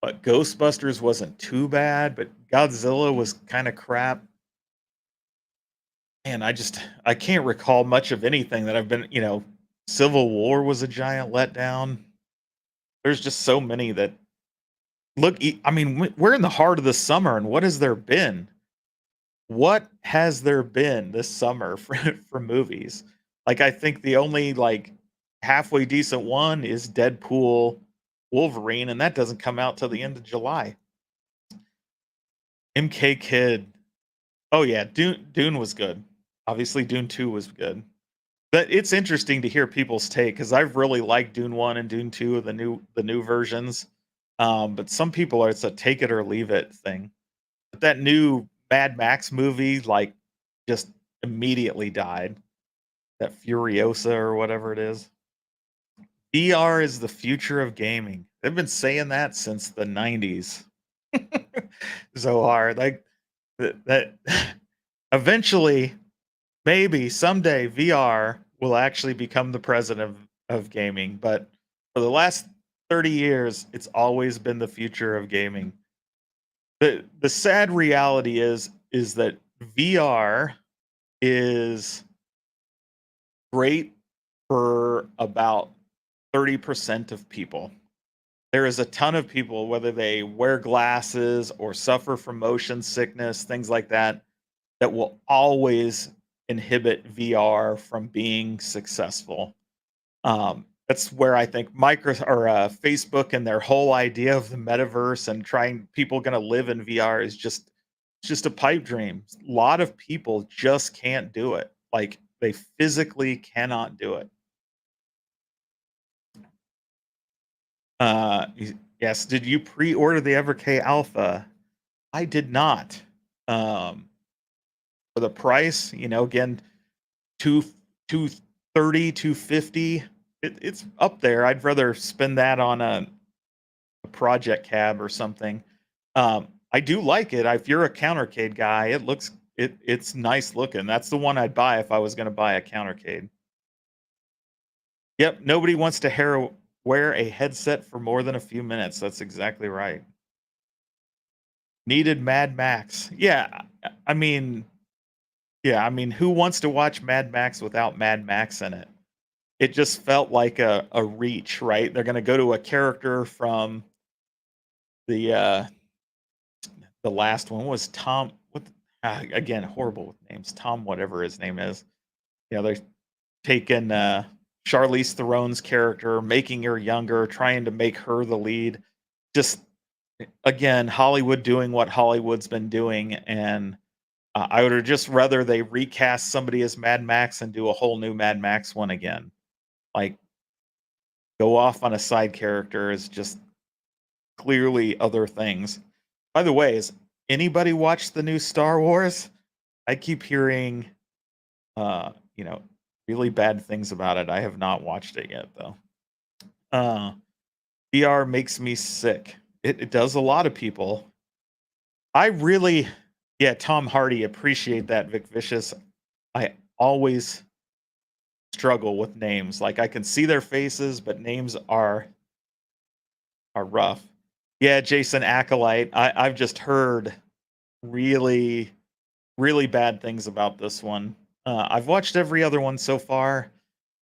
but Ghostbusters wasn't too bad, but Godzilla was kind of crap. And I can't recall much of anything that I've been, Civil War was a giant letdown. There's just so many that I mean, we're in the heart of the summer, and what has there been? What has there been this summer for movies? Like, I think the only, like, halfway decent one is Deadpool, Wolverine, and that doesn't come out till the end of July. MK Kid. Oh, yeah, Dune was good. Obviously, Dune 2 was good. But it's interesting to hear people's take because I've really liked Dune 1 and Dune 2, the new versions. But some people it's a take it or leave it thing. But that new Mad Max movie, like, just immediately died. That Furiosa or whatever it is. VR is the future of gaming. They've been saying that since the 90s. So hard. Like that eventually, maybe someday VR will actually become the president of gaming. But for the last 30 years, it's always been the future of gaming. The sad reality is that VR is great for about 30% of people. There is a ton of people, whether they wear glasses or suffer from motion sickness, things like that, that will always inhibit VR from being successful. That's where I think Facebook and their whole idea of the metaverse and trying people going to live in VR is just It's just a pipe dream. A lot of people just can't do it. Like, they physically cannot do it. Yes, did you pre-order the Evercade Alpha? I did not. Um, for the price, again, two 230, 250. It's up there. I'd rather spend that on a project cab or something. I do like it. If you're a countercade guy, it's nice looking. That's the one I'd buy if I was going to buy a countercade. Yep, nobody wants to wear a headset for more than a few minutes. That's exactly right. Needed Mad Max. Yeah, I mean, who wants to watch Mad Max without Mad Max in it? It just felt like a reach, right? They're gonna go to a character from the, the last one. Was Tom again, horrible with names. Tom whatever his name is. They're taking, Charlize Theron's character, making her younger, trying to make her the lead. Just, again, Hollywood doing what Hollywood's been doing, and, I would just rather they recast somebody as Mad Max and do a whole new Mad Max one again. Like, go off on a side character is just clearly other things. By the way, has anybody watched the new Star Wars? I keep hearing, uh, you know, really bad things about it. I have not watched it yet, though. Uh, VR makes me sick. It does a lot of people. I really, yeah, Tom Hardy, appreciate that, Vic Vicious. I always struggle with names. Like, I can see their faces, but names are rough. Yeah, Jason Acolyte. I've just heard really, really bad things about this one. I've watched every other one so far.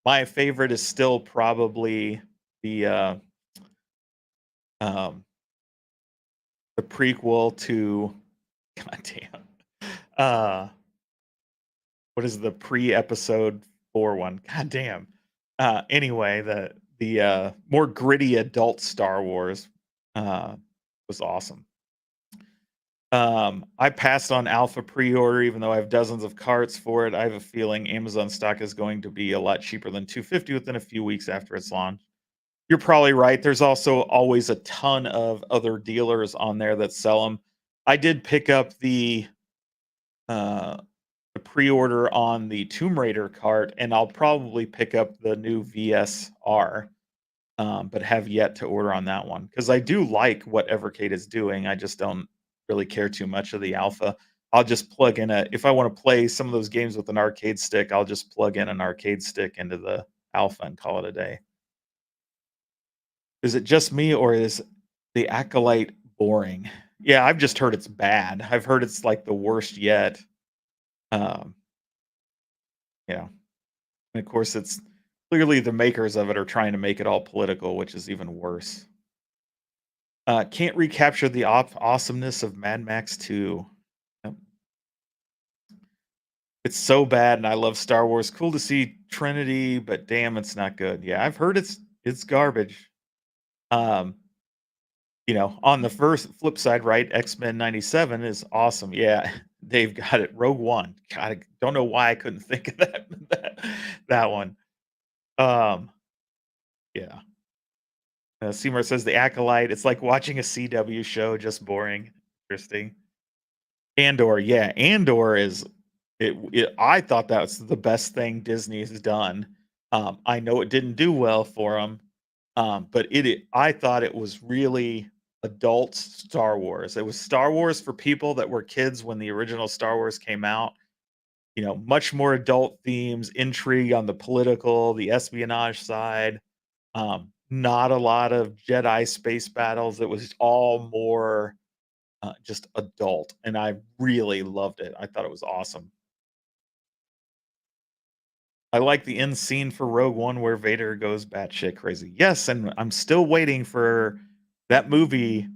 My favorite is still probably the um, the prequel to goddamn. What is the pre-episode 4 one? God damn. Anyway, the more gritty adult Star Wars was awesome. I passed on Alpha pre-order, even though I have dozens of carts for it. I have a feeling Amazon stock is going to be a lot cheaper than 250 within a few weeks after its launch. You're probably right. There's also always a ton of other dealers on there that sell them. I did pick up uh, the pre-order on the Tomb Raider cart, and I'll probably pick up the new VSR, but have yet to order on that one because I do like what Evercade is doing. I just don't really care too much of the alpha. I'll just plug in if I want to play some of those games with an arcade stick, I'll just plug in an arcade stick into the alpha and call it a day. Is it just me or is the Acolyte boring? Yeah, I've just heard it's bad. I've heard it's like the worst yet. Um, yeah. And of course, it's clearly the makers of it are trying to make it all political, which is even worse. Can't recapture the awesomeness of Mad Max 2. Yep. It's so bad, and I love Star Wars. Cool to see Trinity, but damn, it's not good. Yeah, I've heard it's garbage. Um, on the first flip side, right? X-Men 97 is awesome. Yeah, they've got it. Rogue One. God, I don't know why I couldn't think of that one. Yeah. Seymour says the Acolyte. It's like watching a CW show, just boring. Interesting. Andor, yeah, Andor is I thought that was the best thing Disney has done. I know it didn't do well for them, but I thought it was really adult Star Wars. It was Star Wars for people that were kids when the original Star Wars came out. Much more adult themes, intrigue on the political, the espionage side. Not a lot of Jedi space battles. It was all more just adult, and I really loved it. I thought it was awesome. I like the end scene for Rogue One where Vader goes batshit crazy. Yes, and I'm still waiting for that movie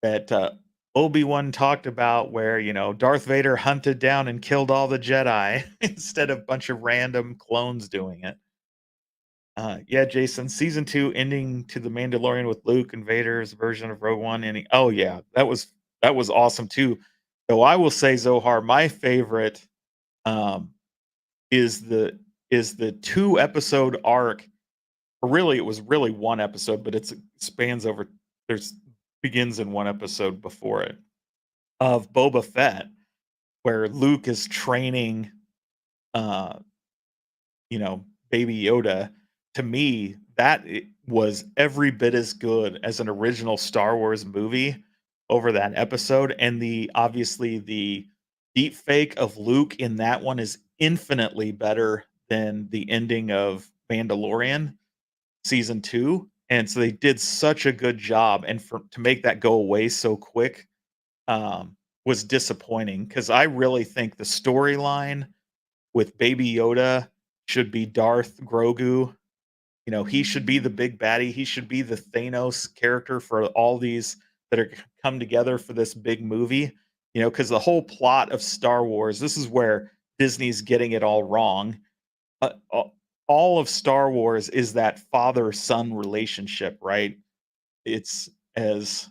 that Obi-Wan talked about where, Darth Vader hunted down and killed all the Jedi instead of a bunch of random clones doing it. Yeah, Jason, season 2 ending to the Mandalorian with Luke and Vader's version of Rogue One ending. Oh yeah, that was awesome too. So I will say, Zohar, my favorite um, is the 2 episode arc. Or really, it was really 1 episode, but it spans over. There's begins in 1 episode before it of Boba Fett, where Luke is training, uh, Baby Yoda. To me, that was every bit as good as an original Star Wars movie over that episode. And obviously the deep fake of Luke in that one is infinitely better than the ending of Mandalorian season 2. And so they did such a good job. And to make that go away so quick was disappointing, because I really think the storyline with Baby Yoda should be Darth Grogu. He should be the big baddie. He should be the Thanos character for all these that are come together for this big movie. Because the whole plot of Star Wars, this is where Disney's getting it all wrong. All of Star Wars is that father-son relationship, right? It's as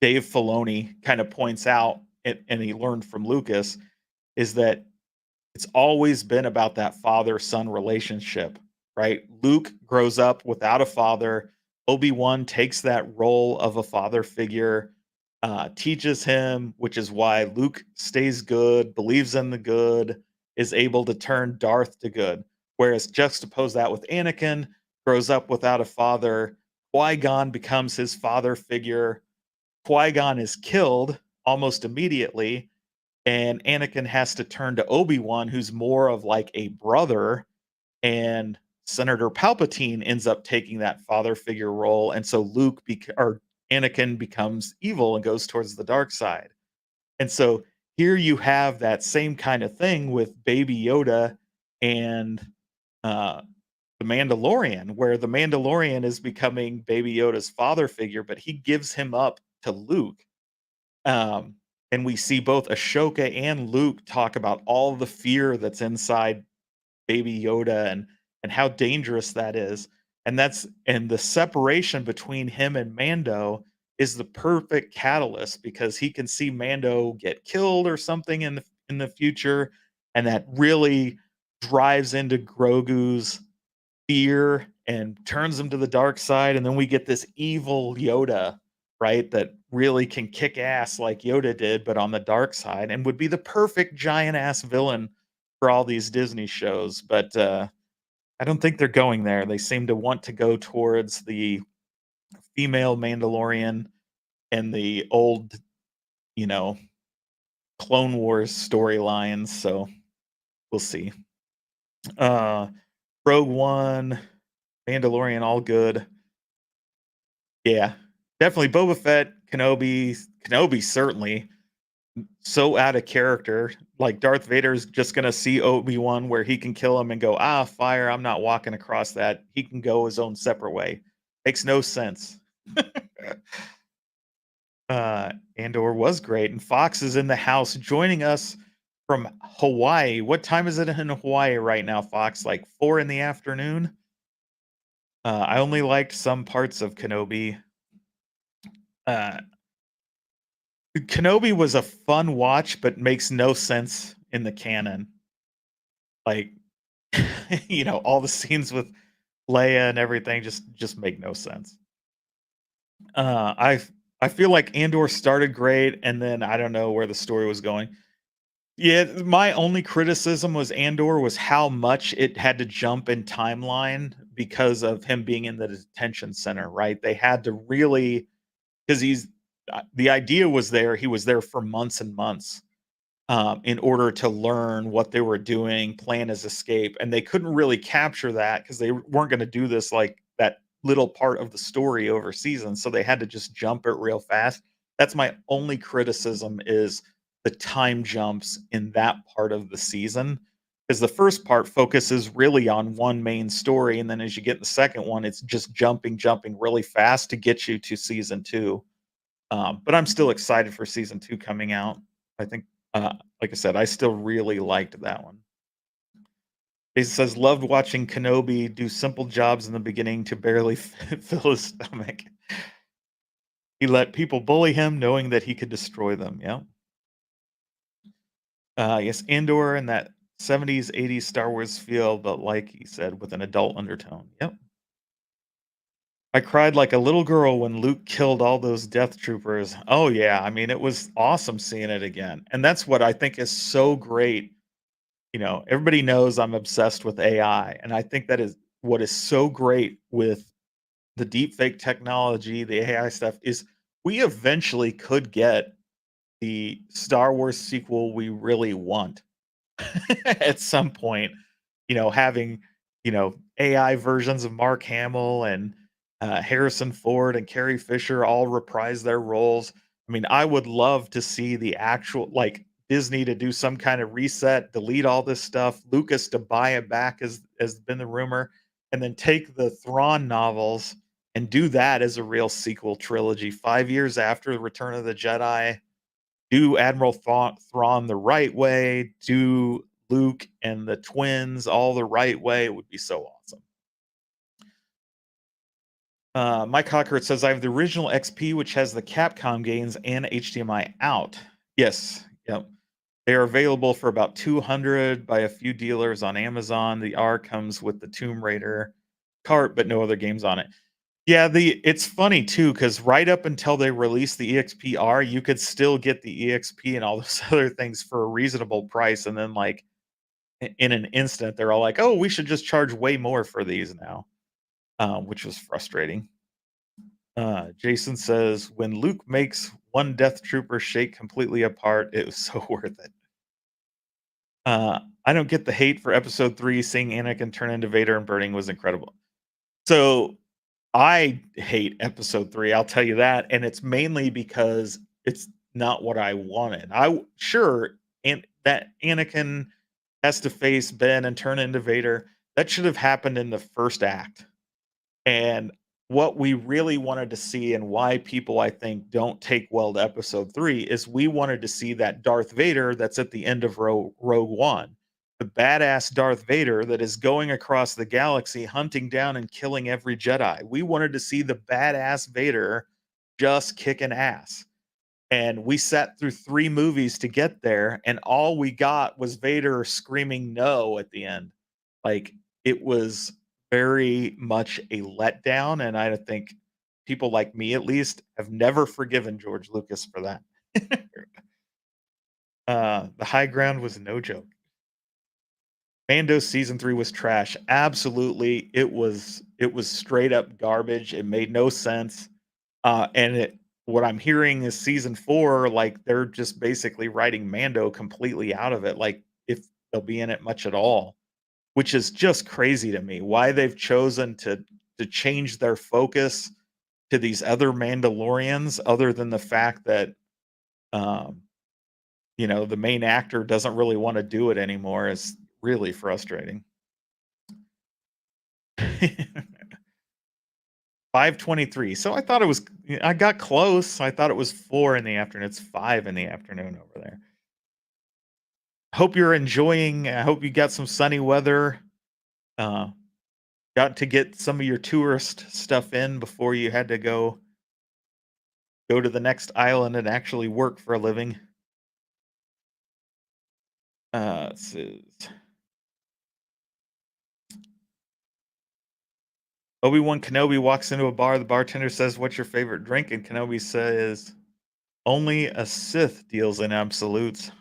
Dave Filoni kind of points out, and he learned from Lucas, is that it's always been about that father-son relationship, right? Luke grows up without a father. Obi-Wan takes that role of a father figure, teaches him, which is why Luke stays good, believes in the good, is able to turn Darth to good. Whereas juxtapose that with Anakin, grows up without a father. Qui-Gon becomes his father figure. Qui-Gon is killed almost immediately, and Anakin has to turn to Obi-Wan, who's more of like a brother, and Senator Palpatine ends up taking that father figure role, and so or Anakin becomes evil and goes towards the dark side. And so here you have that same kind of thing with Baby Yoda and uh, the Mandalorian, where the Mandalorian is becoming Baby Yoda's father figure, but he gives him up to Luke. Um, and we see both Ashoka and Luke talk about all the fear that's inside Baby Yoda, and how dangerous that is. And the separation between him and Mando is the perfect catalyst, because he can see Mando get killed or something in the future, and that really drives into Grogu's fear and turns him to the dark side. And then we get this evil Yoda, right, that really can kick ass like Yoda did, but on the dark side, and would be the perfect giant ass villain for all these Disney shows. But I don't think they're going there. They seem to want to go towards the female Mandalorian and the old, you know, Clone Wars storylines. So we'll see. Uh Rogue One, Mandalorian, all good. Yeah, definitely Boba Fett, Kenobi certainly so out of character. Like Darth Vader's just gonna see Obi-Wan where he can kill him and go, ah, fire, I'm not walking across that. He can go his own separate way. Makes no sense. Andor was great, and Fox is in the house joining us from Hawaii. What time is it in Hawaii right now, Fox? Like 4 in the afternoon? I only liked some parts of Kenobi. Uh, Kenobi was a fun watch, but makes no sense in the canon. Like, all the scenes with Leia and everything just make no sense. I feel like Andor started great, and then I don't know where the story was going. Yeah, my only criticism was Andor was how much it had to jump in timeline because of him being in the detention center, right? They had to really, because the idea was there, he was there for months and months, in order to learn what they were doing, plan his escape, and they couldn't really capture that because they weren't going to do this like that little part of the story over seasons, so they had to just jump it real fast. That's my only criticism, is the time jumps in that part of the season, because the first part focuses really on one main story, and then as you get in the second one, it's just jumping really fast to get you to season 2. But I'm still excited for season 2 coming out. I think, like I said, I still really liked that one. He says, loved watching Kenobi do simple jobs in the beginning to barely fill his stomach. He let people bully him, knowing that he could destroy them. Yeah. Yes, Andor and that 70s, 80s Star Wars feel, but like he said, with an adult undertone. Yep. I cried like a little girl when Luke killed all those Death Troopers. Oh, yeah. I mean, it was awesome seeing it again. And that's what I think is so great. Everybody knows I'm obsessed with AI. And I think that is what is so great with the deepfake technology, the AI stuff, is we eventually could get the Star Wars sequel we really want at some point, having, AI versions of Mark Hamill and Harrison Ford and Carrie Fisher all reprise their roles. I mean, I would love to see the actual, like, Disney to do some kind of reset, delete all this stuff, Lucas to buy it back, as been the rumor, and then take the Thrawn novels and do that as a real sequel trilogy 5 years after Return of the Jedi. Do Admiral Thrawn the right way, do Luke and the twins all the right way. It would be so awesome. Mike Hockert says, I have the original XP, which has the Capcom games and HDMI out. Yes. Yep. They are available for about 200 by a few dealers on Amazon. The R comes with the Tomb Raider cart, but no other games on it. Yeah, it's funny too, because right up until they released the EXP-R, you could still get the EXP and all those other things for a reasonable price, and then, like, in an instant, they're all like, "Oh, we should just charge way more for these now," which was frustrating. Jason says, "When Luke makes one Death Trooper shake completely apart, it was so worth it." I don't get the hate for Episode 3. Seeing Anakin turn into Vader and burning was incredible. So I hate Episode 3, I'll tell you that, and it's mainly because it's not what I wanted. Sure, and that Anakin has to face Ben and turn into Vader, that should have happened in the first act. And what we really wanted to see, and why people, I think, don't take well to Episode 3, is we wanted to see that Darth Vader that's at the end of Rogue One. The badass Darth Vader that is going across the galaxy, hunting down and killing every Jedi. We wanted to see the badass Vader just kicking ass. And we sat through 3 movies to get there, and all we got was Vader screaming no at the end. Like, it was very much a letdown, and I think people like me, at least, have never forgiven George Lucas for that. The high ground was no joke. Mando season 3 was trash. Absolutely, it was straight up garbage. It made no sense. And what I'm hearing is season 4, like, they're just basically writing Mando completely out of it, like, if they'll be in it much at all, which is just crazy to me. Why they've chosen to change their focus to these other Mandalorians, other than the fact that, um, the main actor doesn't really want to do it anymore, is really frustrating. 5:23. So I got close. I thought it was 4 in the afternoon. It's 5 in the afternoon over there. Hope you're enjoying. I hope you got some sunny weather. Uh, got to get some of your tourist stuff in before you had to go to the next island and actually work for a living. It says Obi-Wan Kenobi walks into a bar. The bartender says, "What's your favorite drink?" And Kenobi says, "Only a Sith deals in absolutes."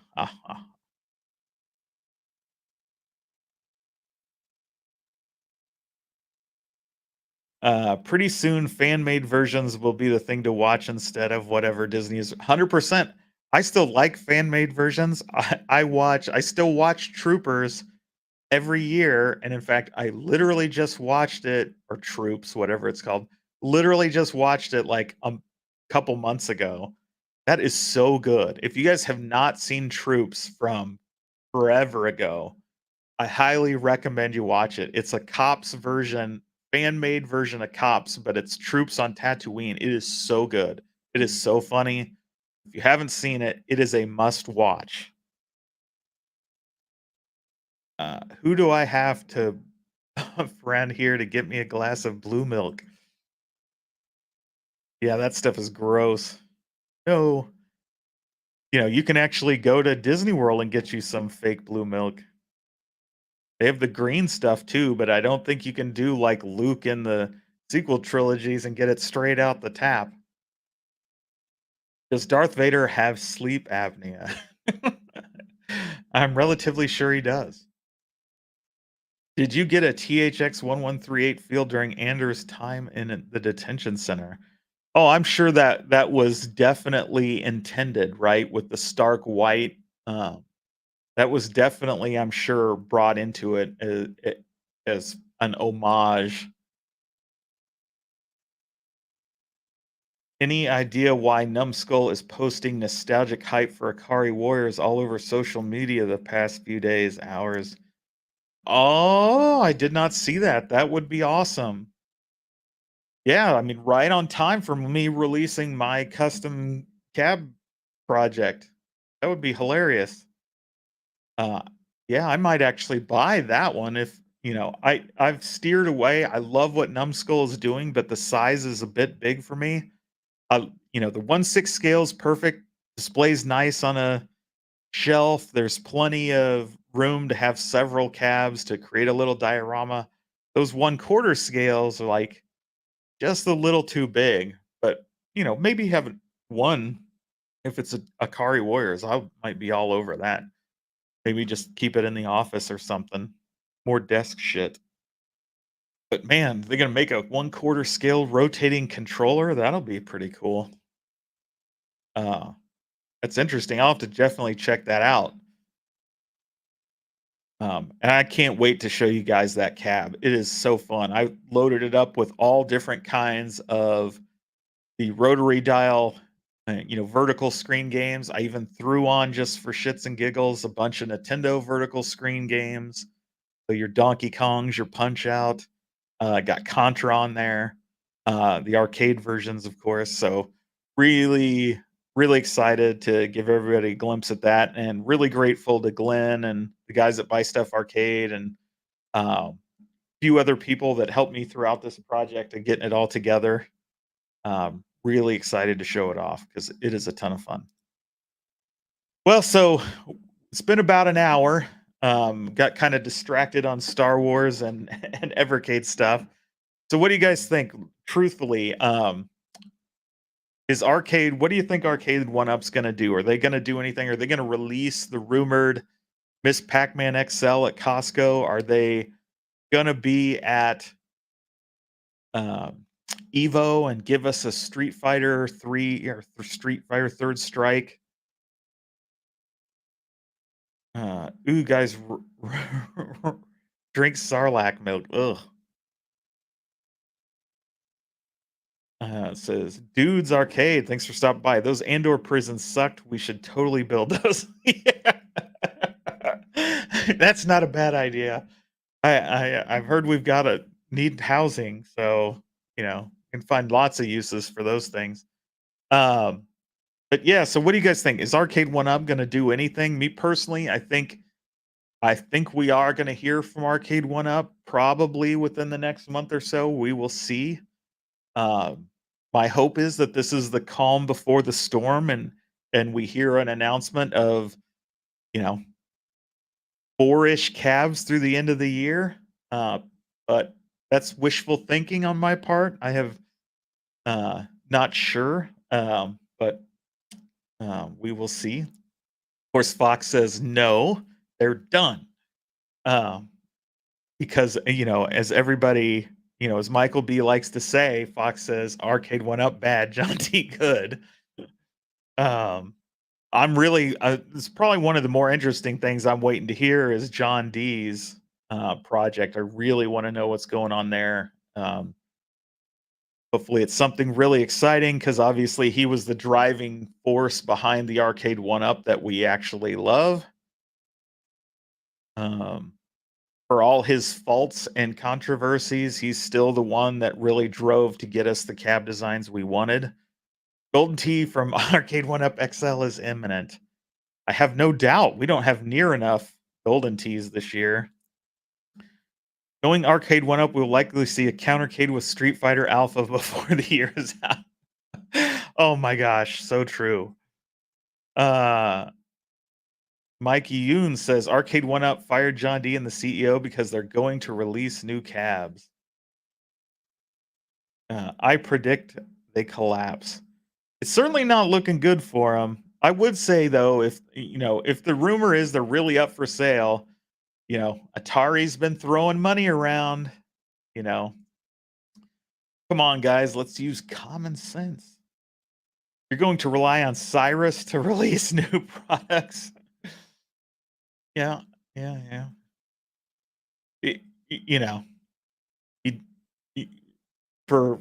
Pretty soon, fan-made versions will be the thing to watch instead of whatever Disney is. 100%. I still like fan-made versions. I still watch Troopers every year, and in fact, I literally just watched it, or Troops, whatever it's called. Literally just watched it like a couple months ago. That is so good. If you guys have not seen Troops from forever ago, I highly recommend you watch it. It's a Cops version, fan-made version of Cops, but it's Troops on Tatooine. It is so good. It is so funny. If you haven't seen it, it is a must watch. Who do I have to a friend here to get me a glass of blue milk? Yeah, that stuff is gross. No. You can actually go to Disney World and get you some fake blue milk. They have the green stuff too, but I don't think you can do like Luke in the sequel trilogies and get it straight out the tap. Does Darth Vader have sleep apnea? I'm relatively sure he does. Did you get a THX 1138 feel during Anders' time in the detention center? Oh, I'm sure that that was definitely intended, right? With the stark white. That was definitely, I'm sure, brought into it as an homage. Any idea why Numbskull is posting nostalgic hype for Akari Warriors all over social media the past few days, hours? Oh, I did not see that. That would be awesome. Yeah, I mean, right on time for me releasing my custom cab project. That would be hilarious. Uh, yeah, I might actually buy that one if I've steered away. I love what Numbskull is doing, but the size is a bit big for me. The 1/6 scale is perfect. Displays nice on a shelf. There's plenty of room to have several cabs to create a little diorama. Those 1/4 scales are like just a little too big, but maybe have one if it's a Akari Warriors. I might be all over that. Maybe just keep it in the office or something. More desk shit. But man, they're gonna make a 1/4 scale rotating controller. That'll be pretty cool. Uh, that's interesting. I'll have to definitely check that out. And I can't wait to show you guys that cab. It is so fun. I loaded it up with all different kinds of the rotary dial, vertical screen games. I even threw on just for shits and giggles a bunch of Nintendo vertical screen games. So your Donkey Kongs, your Punch Out. Got Contra on there, the arcade versions, of course. So really, really excited to give everybody a glimpse at that, and really grateful to Glenn and the guys at Buy Stuff Arcade and a few other people that helped me throughout this project and getting it all together. Really excited to show it off because it is a ton of fun. Well, so it's been about an hour. Got kind of distracted on Star Wars and and Evercade stuff. So what do you guys think? Truthfully, is Arcade what do you think Arcade1up's gonna do? Are they gonna do anything? Are they gonna release the rumored Miss Pac-Man XL at Costco? Are they gonna be at um, Evo and give us a Street Fighter 3 or Street Fighter Third Strike? Ooh, guys, drink Sarlacc milk. Ugh. It says, "Dudes Arcade, thanks for stopping by. Those Andor prisons sucked. We should totally build those." Yeah. That's not a bad idea. I've heard we've got to need housing, so can find lots of uses for those things. Um, but yeah, so what do you guys think? Is Arcade1up going to do anything? Me personally, I think we are going to hear from Arcade1up probably within the next month or so. We will see. Um, my hope is that this is the calm before the storm, and we hear an announcement of you know 4-ish calves through the end of the year. Uh, but that's wishful thinking on my part. I have not sure, but we will see. Of course, Fox says no, they're done. Um, because as everybody, as Michael B likes to say, Fox says Arcade1up bad, John T good. Um, I'm really it's probably one of the more interesting things I'm waiting to hear is John D's project. I really want to know what's going on there. Hopefully it's something really exciting because obviously he was the driving force behind the Arcade1up that we actually love. Um, for all his faults and controversies, he's still the one that really drove to get us the cab designs we wanted. Golden Tea from Arcade1up XL is imminent. I have no doubt we don't have near enough Golden Teas this year. Knowing Arcade1up, we'll likely see a countercade with Street Fighter Alpha before the year is out. Oh my gosh, so true. Uh, Mikey Yoon says Arcade1up fired John D and the CEO because they're going to release new cabs. I predict they collapse. It's certainly not looking good for them. I would say though, if the rumor is they're really up for sale, Atari's been throwing money around. You know, come on, guys, let's use common sense. You're going to rely on Cyrus to release new products. Yeah, yeah, yeah. It, you know, he, he- for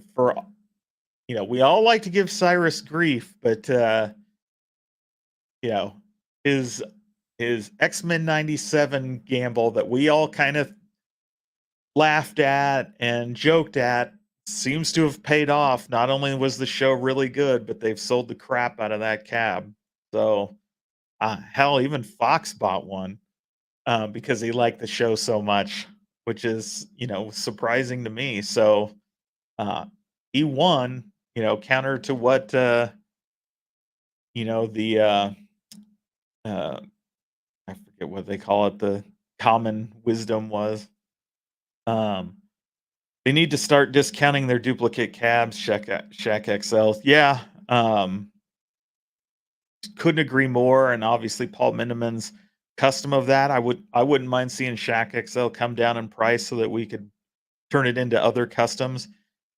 we all like to give Cyrus grief, but you know, his his X-Men 97 gamble that we all kind of laughed at and joked at seems to have paid off. Not only was the show really good, but they've sold the crap out of that cab. So, hell, even Fox bought one because he liked the show so much, which is surprising to me. So, he won. Counter to what the I forget what they call it. The common wisdom was. Um, They need to start discounting their duplicate cabs, Shack XL. Yeah, couldn't agree more. And obviously, Paul Mindeman's custom of that. I wouldn't mind seeing Shack XL come down in price so that we could turn it into other customs.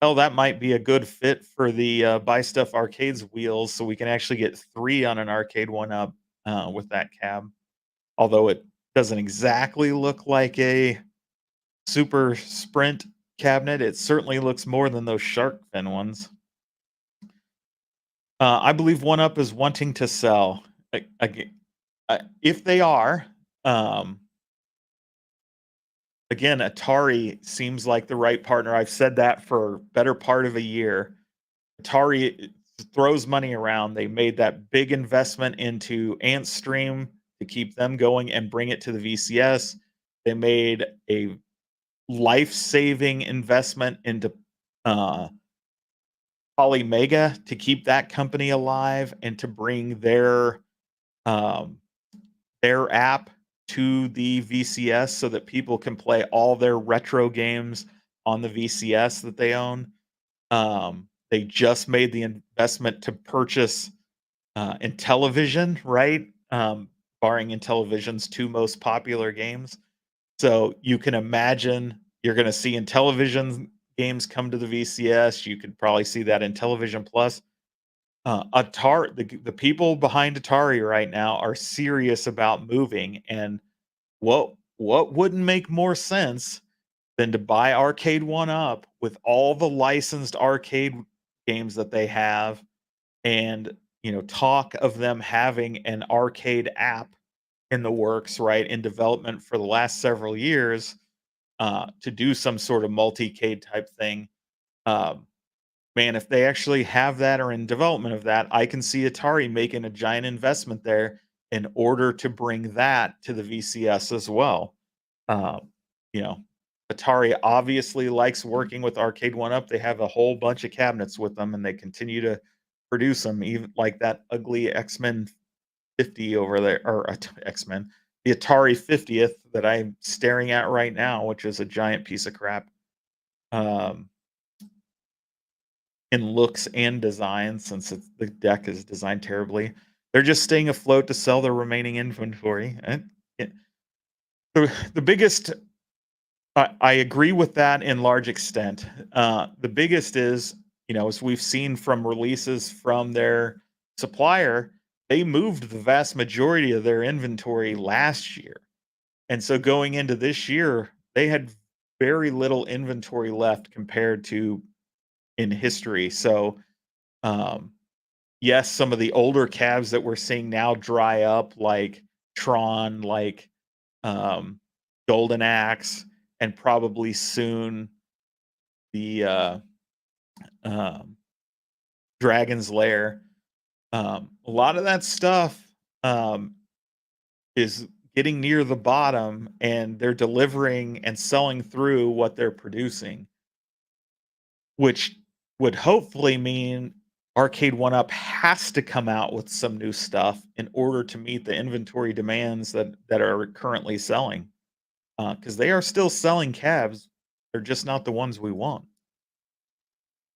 Hell, that might be a good fit for the Buy Stuff Arcades wheels, so we can actually get 3 on an Arcade1up with that cab. Although it doesn't exactly look like a Super Sprint cabinet, it certainly looks more than those shark fin ones. I believe One Up is wanting to sell. If they are, um, again, Atari seems like the right partner. I've said that for better part of a year. Atari throws money around. They made that big investment into Antstream to keep them going and bring it to the VCS. They made a life-saving investment into uh, Polymega to keep that company alive and to bring um, their app to the VCS so that people can play all their retro games on the VCS that they own. They just made the investment to purchase Intellivision, right? Barring Intellivision's 2 most popular games. So you can imagine you're going to see Intellivision games come to the VCS. You could probably see that in Television Plus. Atari, the people behind Atari right now are serious about moving, and what wouldn't make more sense than to buy Arcade1up with all the licensed arcade games that they have, and talk of them having an arcade app in the works, right, in development for the last several years, to do some sort of multi-cade type thing. Um, Man, if they actually have that or in development of that, I can see Atari making a giant investment there in order to bring that to the VCS as well. Um, you know, Atari obviously likes working with Arcade1up. They have a whole bunch of cabinets with them, and they continue to produce them, even like that ugly X-Men 50 over there, or X-Men, the Atari 50th that I'm staring at right now, which is a giant piece of crap. Um, in looks and design, since the deck is designed terribly. They're just staying afloat to sell their remaining inventory. And the biggest, I agree with that in large extent. The biggest is, as we've seen from releases from their supplier, they moved the vast majority of their inventory last year. And so going into this year, they had very little inventory left compared to in history. So, um, yes, some of the older calves that we're seeing now dry up, like Tron, like Golden Axe, and probably soon the um, Dragon's Lair. A lot of that stuff um, is getting near the bottom, and they're delivering and selling through what they're producing, which would hopefully mean Arcade1up has to come out with some new stuff in order to meet the inventory demands that are currently selling. Because they are still selling cabs, they're just not the ones we want.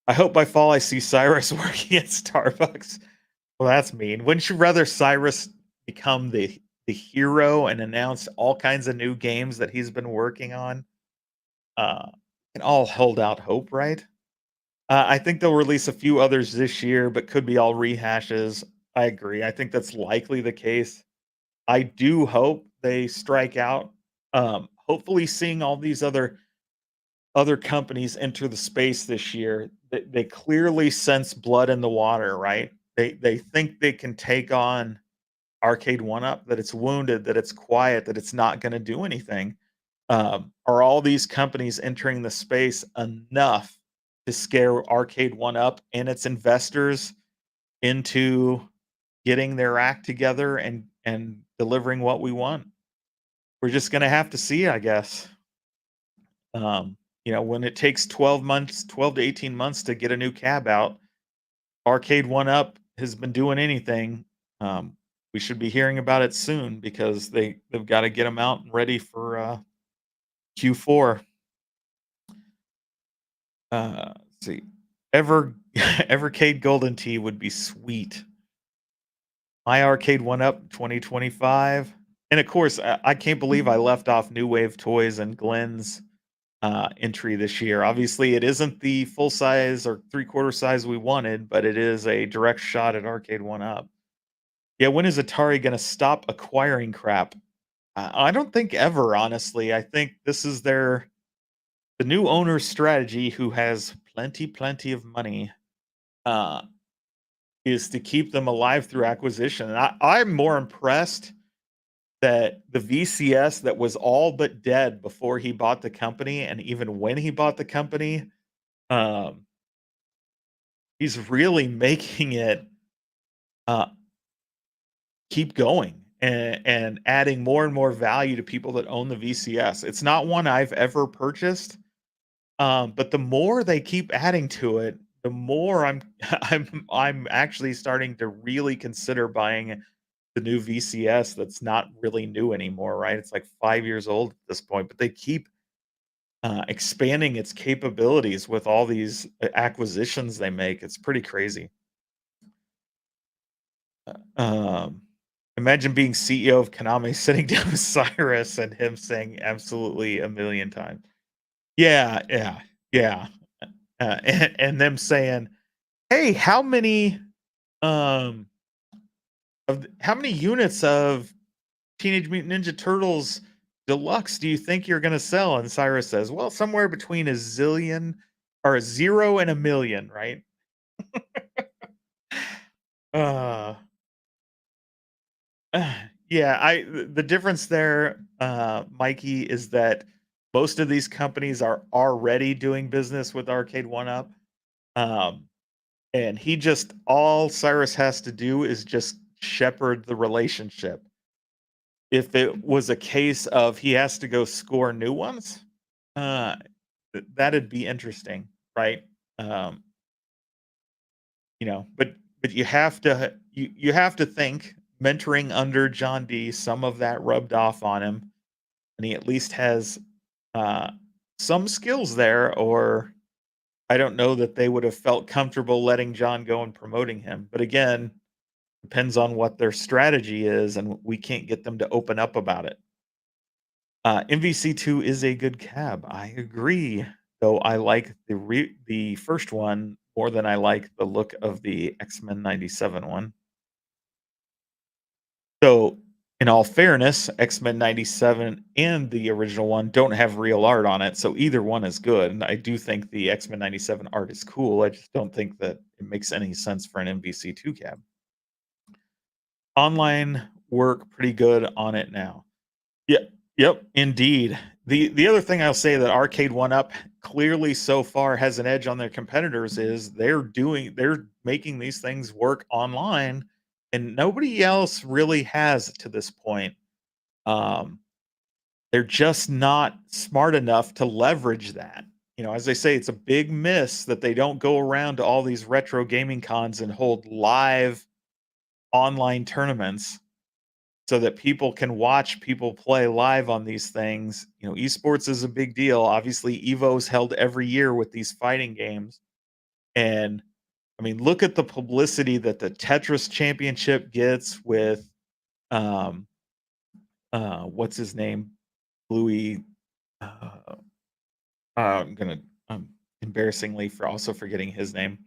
I hope by fall I see Cyrus working at Starbucks. Well, that's mean. Wouldn't you rather Cyrus become the hero and announce all kinds of new games that he's been working on? And all hold out hope, right? I think they'll release a few others this year, but could be all rehashes. I agree. I think that's likely the case. I do hope they strike out. Hopefully, seeing all these other companies enter the space this year, they clearly sense blood in the water, right? They think they can take on Arcade1up, that it's wounded, that it's quiet, that it's not going to do anything. Are all these companies entering the space enough to scare Arcade1up and its investors into getting their act together and delivering what we want? We're just going to have to see, I guess. When it takes 12 months, 12 to 18 months to get a new cab out, Arcade1up has been doing anything. We should be hearing about it soon because they've got to get them out and ready for Q4. Let's see. Evercade Golden Tee would be sweet. My Arcade1up 2025. And of course, I can't believe I left off New Wave Toys and Glenn's entry this year. Obviously, it isn't the full size or 3/4 size we wanted, but it is a direct shot at Arcade1up. Yeah, when is Atari going to stop acquiring crap? I don't think ever, honestly. I think this is the new owner's strategy, who has plenty of money, uh, is to keep them alive through acquisition. And I'm more impressed that the VCS that was all but dead before he bought the company, and even when he bought the company, um, he's really making it uh, keep going and adding more and more value to people that own the VCS. It's not one I've ever purchased, but the more they keep adding to it, the more I'm actually starting to really consider buying the new VCS that's not really new anymore, right? It's like 5 years old at this point, but they keep expanding its capabilities with all these acquisitions they make. It's pretty crazy. Um, Imagine being CEO of Konami, sitting down with Cyrus and him saying absolutely a million times. Yeah, yeah, yeah. And them saying, "Hey, um how many units of Teenage Mutant Ninja Turtles Deluxe do you think you're gonna sell?" And Cyrus says, "Well, somewhere between a zillion or a 0 and a million, right?" Uh, yeah, the difference there, Mikey, is that most of these companies are already doing business with Arcade1up. Um, and he just all Cyrus has to do is just shepherd the relationship. If it was a case of he has to go score new ones, uh, that'd be interesting, right? Um, but you have to think mentoring under John D, some of that rubbed off on him, and he at least has uh, some skills there, or I don't know that they would have felt comfortable letting John go and promoting him. But again, depends on what their strategy is, and we can't get them to open up about it. MVC2 is a good cab. I agree, though I like the first one more than I like the look of the X-Men 97 one. So, in all fairness, X-Men 97 and the original one don't have real art on it, so either one is good. And I do think the X-Men 97 art is cool. I just don't think that it makes any sense for an MVC2 cab. Online work pretty good on it now. Yeah, yep, indeed. The other thing I'll say that Arcade1up clearly so far has an edge on their competitors is they're making these things work online, and nobody else really has to this point. Um, they're just not smart enough to leverage that. as they say, it's a big miss that they don't go around to all these retro gaming cons and hold live online tournaments so that people can watch people play live on these things. Esports is a big deal. Obviously, Evo's held every year with these fighting games. And I mean, look at the publicity that the Tetris Championship gets with um what's his name? Louis uh, I'm embarrassingly for also forgetting his name.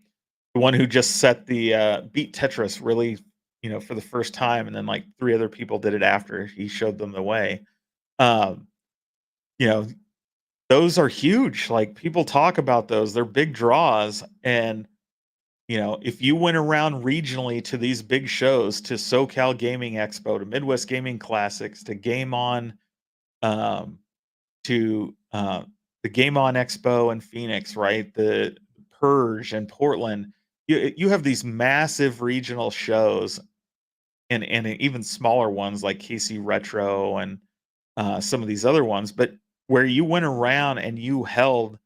The one who just set the beat Tetris really, for the first time, and then like three other people did it after he showed them the way. Um, you know, those are huge. Like people talk about those, they're big draws. And if you went around regionally to these big shows, to SoCal Gaming Expo, to Midwest Gaming Classics, to Game On, um, to the Game On Expo in Phoenix, right? The Purge in Portland. You have these massive regional shows, and even smaller ones like KC Retro and some of these other ones, but where you went around and you held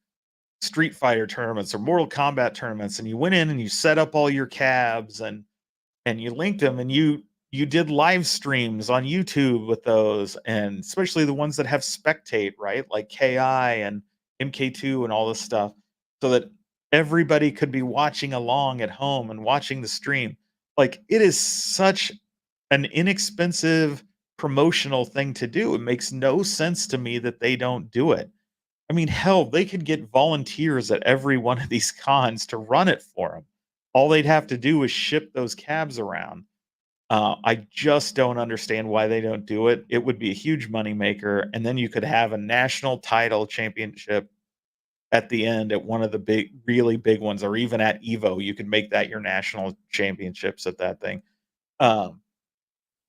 Street Fighter tournaments or Mortal Kombat tournaments, and you went in and you set up all your cabs and you linked them, and you did live streams on YouTube with those, and especially the ones that have spectate, right? Like KI and MK2 and all this stuff, so that everybody could be watching along at home and watching the stream. Like it is such an inexpensive promotional thing to do. It makes no sense to me that they don't do it. I mean, hell, they could get volunteers at every one of these cons to run it for them. All they'd have to do is ship those cabs around. I just don't understand why they don't do it. It would be a huge moneymaker, and then you could have a national title championship at the end at one of the big, really big ones, or even at Evo. You could make that your national championships at that thing. Um,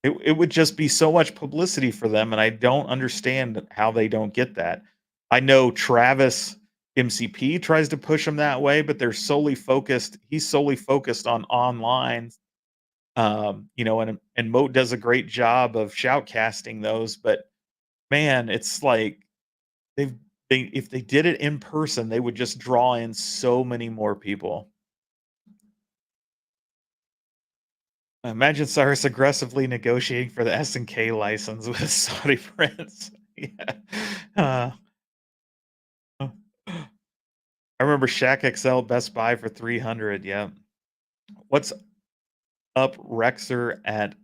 it would just be so much publicity for them, and I don't understand how they don't get that. I know Travis MCP tries to push them that way, but he's solely focused on online. And Moat does a great job of shoutcasting those, but man, it's like they've if they did it in person, they would just draw in so many more people. Imagine Cyrus aggressively negotiating for the S&K license with Saudi Prince. Yeah. Uh, I remember Shaq XL Best Buy for 300. Yeah. What's up, Rexer at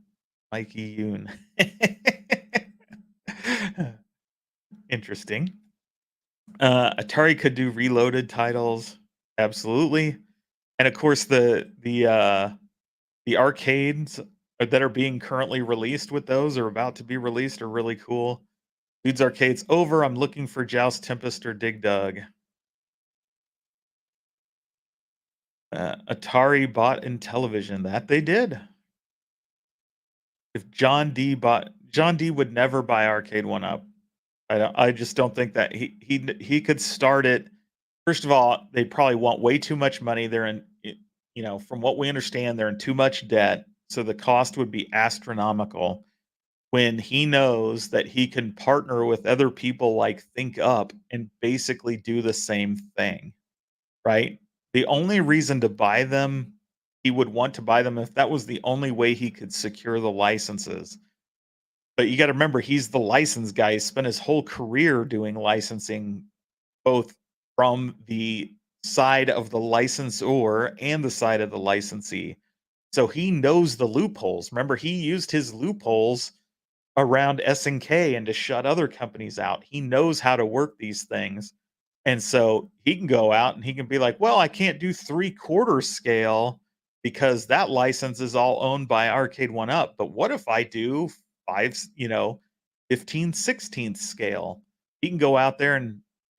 Mikey Yoon? Interesting. Atari could do reloaded titles, absolutely, and of course the arcades that are being currently released with those or about to be released are really cool. Dude's Arcade's over. I'm looking for Joust Tempest or Dig Dug. Atari bought Intellivision. That they did. If John D would never buy Arcade1up. I just don't think that he could start it. First of all, they probably want way too much money. They're in, from what we understand, they're in too much debt, so the cost would be astronomical. When he knows that he can partner with other people like Think Up and basically do the same thing, right? The only reason to buy them, he would want to buy them if that was the only way he could secure the licenses. But you got to remember, he's the license guy. He spent his whole career doing licensing, both from the side of the licensor and the side of the licensee. So he knows the loopholes. Remember, he used his loopholes around SNK and to shut other companies out. He knows how to work these things. And so he can go out and he can be like, well, I can't do 3/4 scale because that license is all owned by Arcade1up. But what if I do 15/16 scale? He can go out there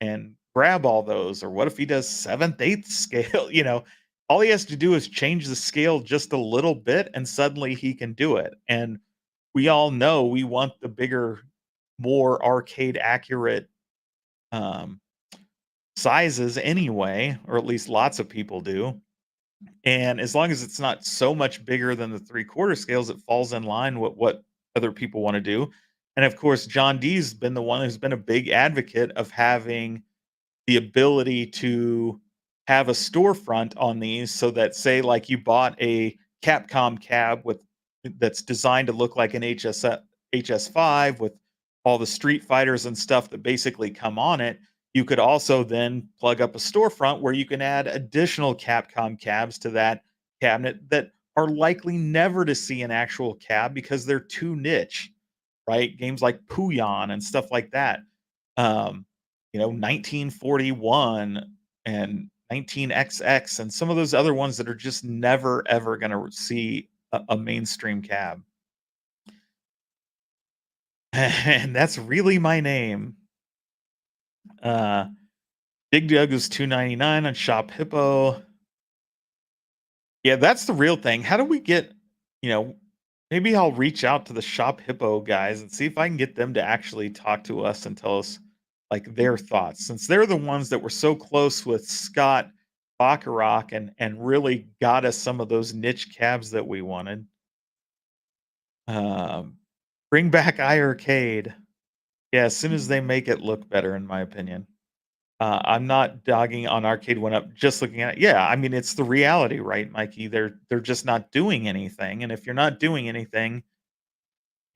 and grab all those. Or what if he does 7/8 scale? All he has to do is change the scale just a little bit and suddenly he can do it. And we all know we want the bigger, more arcade accurate um, sizes anyway, or at least lots of people do. And as long as it's not so much bigger than the 3/4 scales, it falls in line with what other people want to do. And of course, John D's been the one who's been a big advocate of having the ability to have a storefront on these so that, say, like you bought a Capcom cab with that's designed to look like an HS5 with all the Street Fighters and stuff that basically come on it. You could also then plug up a storefront where you can add additional Capcom cabs to that cabinet that are likely never to see an actual cab because they're too niche, right? Games like Puyon and stuff like that. Um, 1941 and 19XX and some of those other ones that are just never ever going to see a mainstream cab. And that's really my name. Big Doug is $2.99 on Shop Hippo. Yeah, that's the real thing. How do we get, you know, maybe I'll reach out to the Shop Hippo guys and see if I can get them to actually talk to us and tell us like their thoughts, since they're the ones that were so close with Scott Bacharach and really got us some of those niche cabs that we wanted. Um, bring back iArcade. Yeah, as soon as they make it look better, in my opinion. I'm not dogging on Arcade1up, just looking at it. Yeah, I mean, it's the reality, right, Mikey? They're just not doing anything, and if you're not doing anything,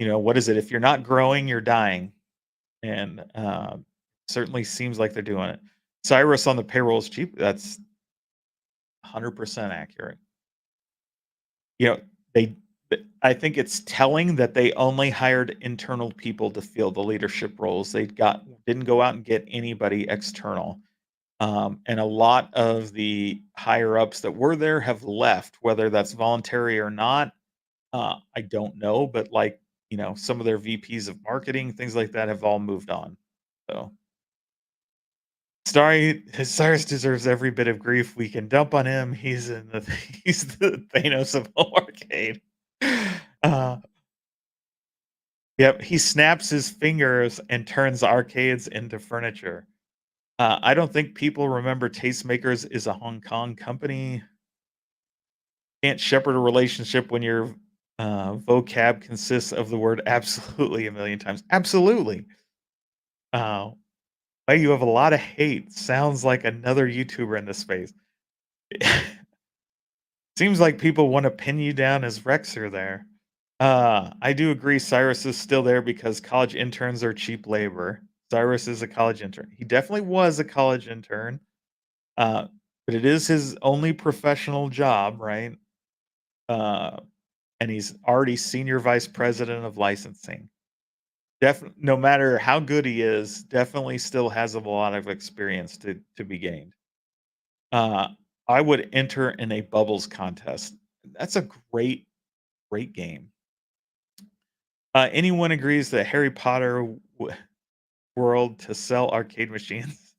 what is it? If you're not growing, you're dying, and certainly seems like they're doing it. Cyrus on the payroll is cheap. That's 100% accurate. You know, they. I think it's telling that they only hired internal people to fill the leadership roles. Didn't go out and get anybody external. And a lot of the higher ups that were there have left, whether that's voluntary or not. I don't know, but some of their VPs of marketing, things like that, have all moved on. So, sorry, Cyrus deserves every bit of grief we can dump on him. He's he's the Thanos of home arcade. Uh, yep, he snaps his fingers and turns arcades into furniture. I don't think people remember Tastemakers is a Hong Kong company. Can't shepherd a relationship when your vocab consists of the word absolutely a million times. Absolutely. Uh, Why you have a lot of hate. Sounds like another YouTuber in this space. Seems like people want to pin you down as Rexer there. I do agree Cyrus is still there because college interns are cheap labor. Cyrus is a college intern. He definitely was a college intern. But it is his only professional job, right? And he's already senior vice president of licensing. Definitely, no matter how good he is, definitely still has a lot of experience to be gained. Uh, I would enter in a bubbles contest. That's a great game. Anyone agrees that Harry Potter world to sell arcade machines?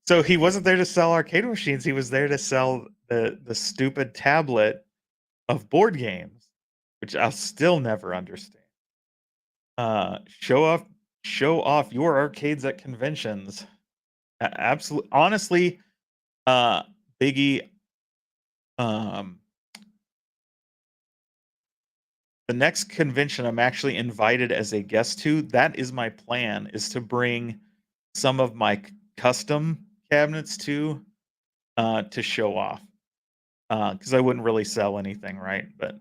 So he wasn't there to sell arcade machines. He was there to sell the stupid tablet of board games, which I'll still never understand. Show off your arcades at conventions. Absolutely, honestly, Biggie. Um, the next convention I'm actually invited as a guest to. That is my plan: is to bring some of my custom cabinets to show off. Because I wouldn't really sell anything, right? But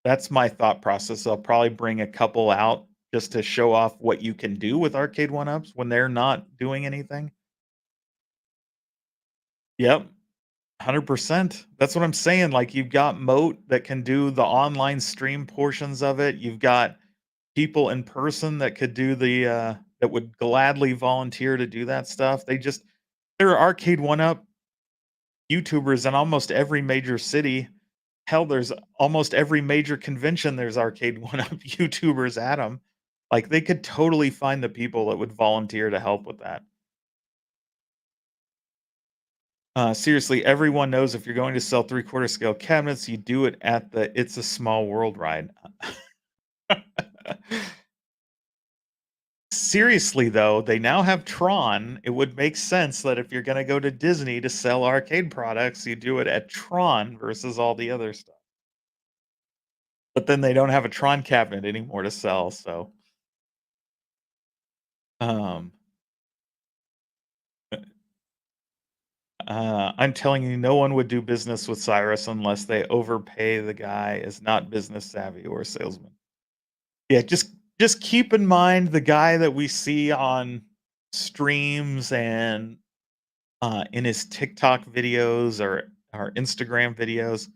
that's my thought process. I'll probably bring a couple out just to show off what you can do with Arcade1ups when they're not doing anything. Yep, 100%. That's what I'm saying. Like, you've got Moat that can do the online stream portions of it. You've got people in person that could do that would gladly volunteer to do that stuff. There are Arcade1up YouTubers in almost every major city. Hell, there's almost every major convention, there's Arcade1up YouTubers at them. Like, they could totally find the people that would volunteer to help with that. Seriously, everyone knows if you're going to sell three-quarter scale cabinets, you do it at the It's a Small World ride. Seriously, though, they now have Tron. It would make sense that if you're going to go to Disney to sell arcade products, you do it at Tron versus all the other stuff. But then they don't have a Tron cabinet anymore to sell, so. I'm telling you, no one would do business with Cyrus unless they overpay the guy is not business savvy or a salesman. Yeah, just keep in mind the guy that we see on streams and in his TikTok videos or Instagram videos.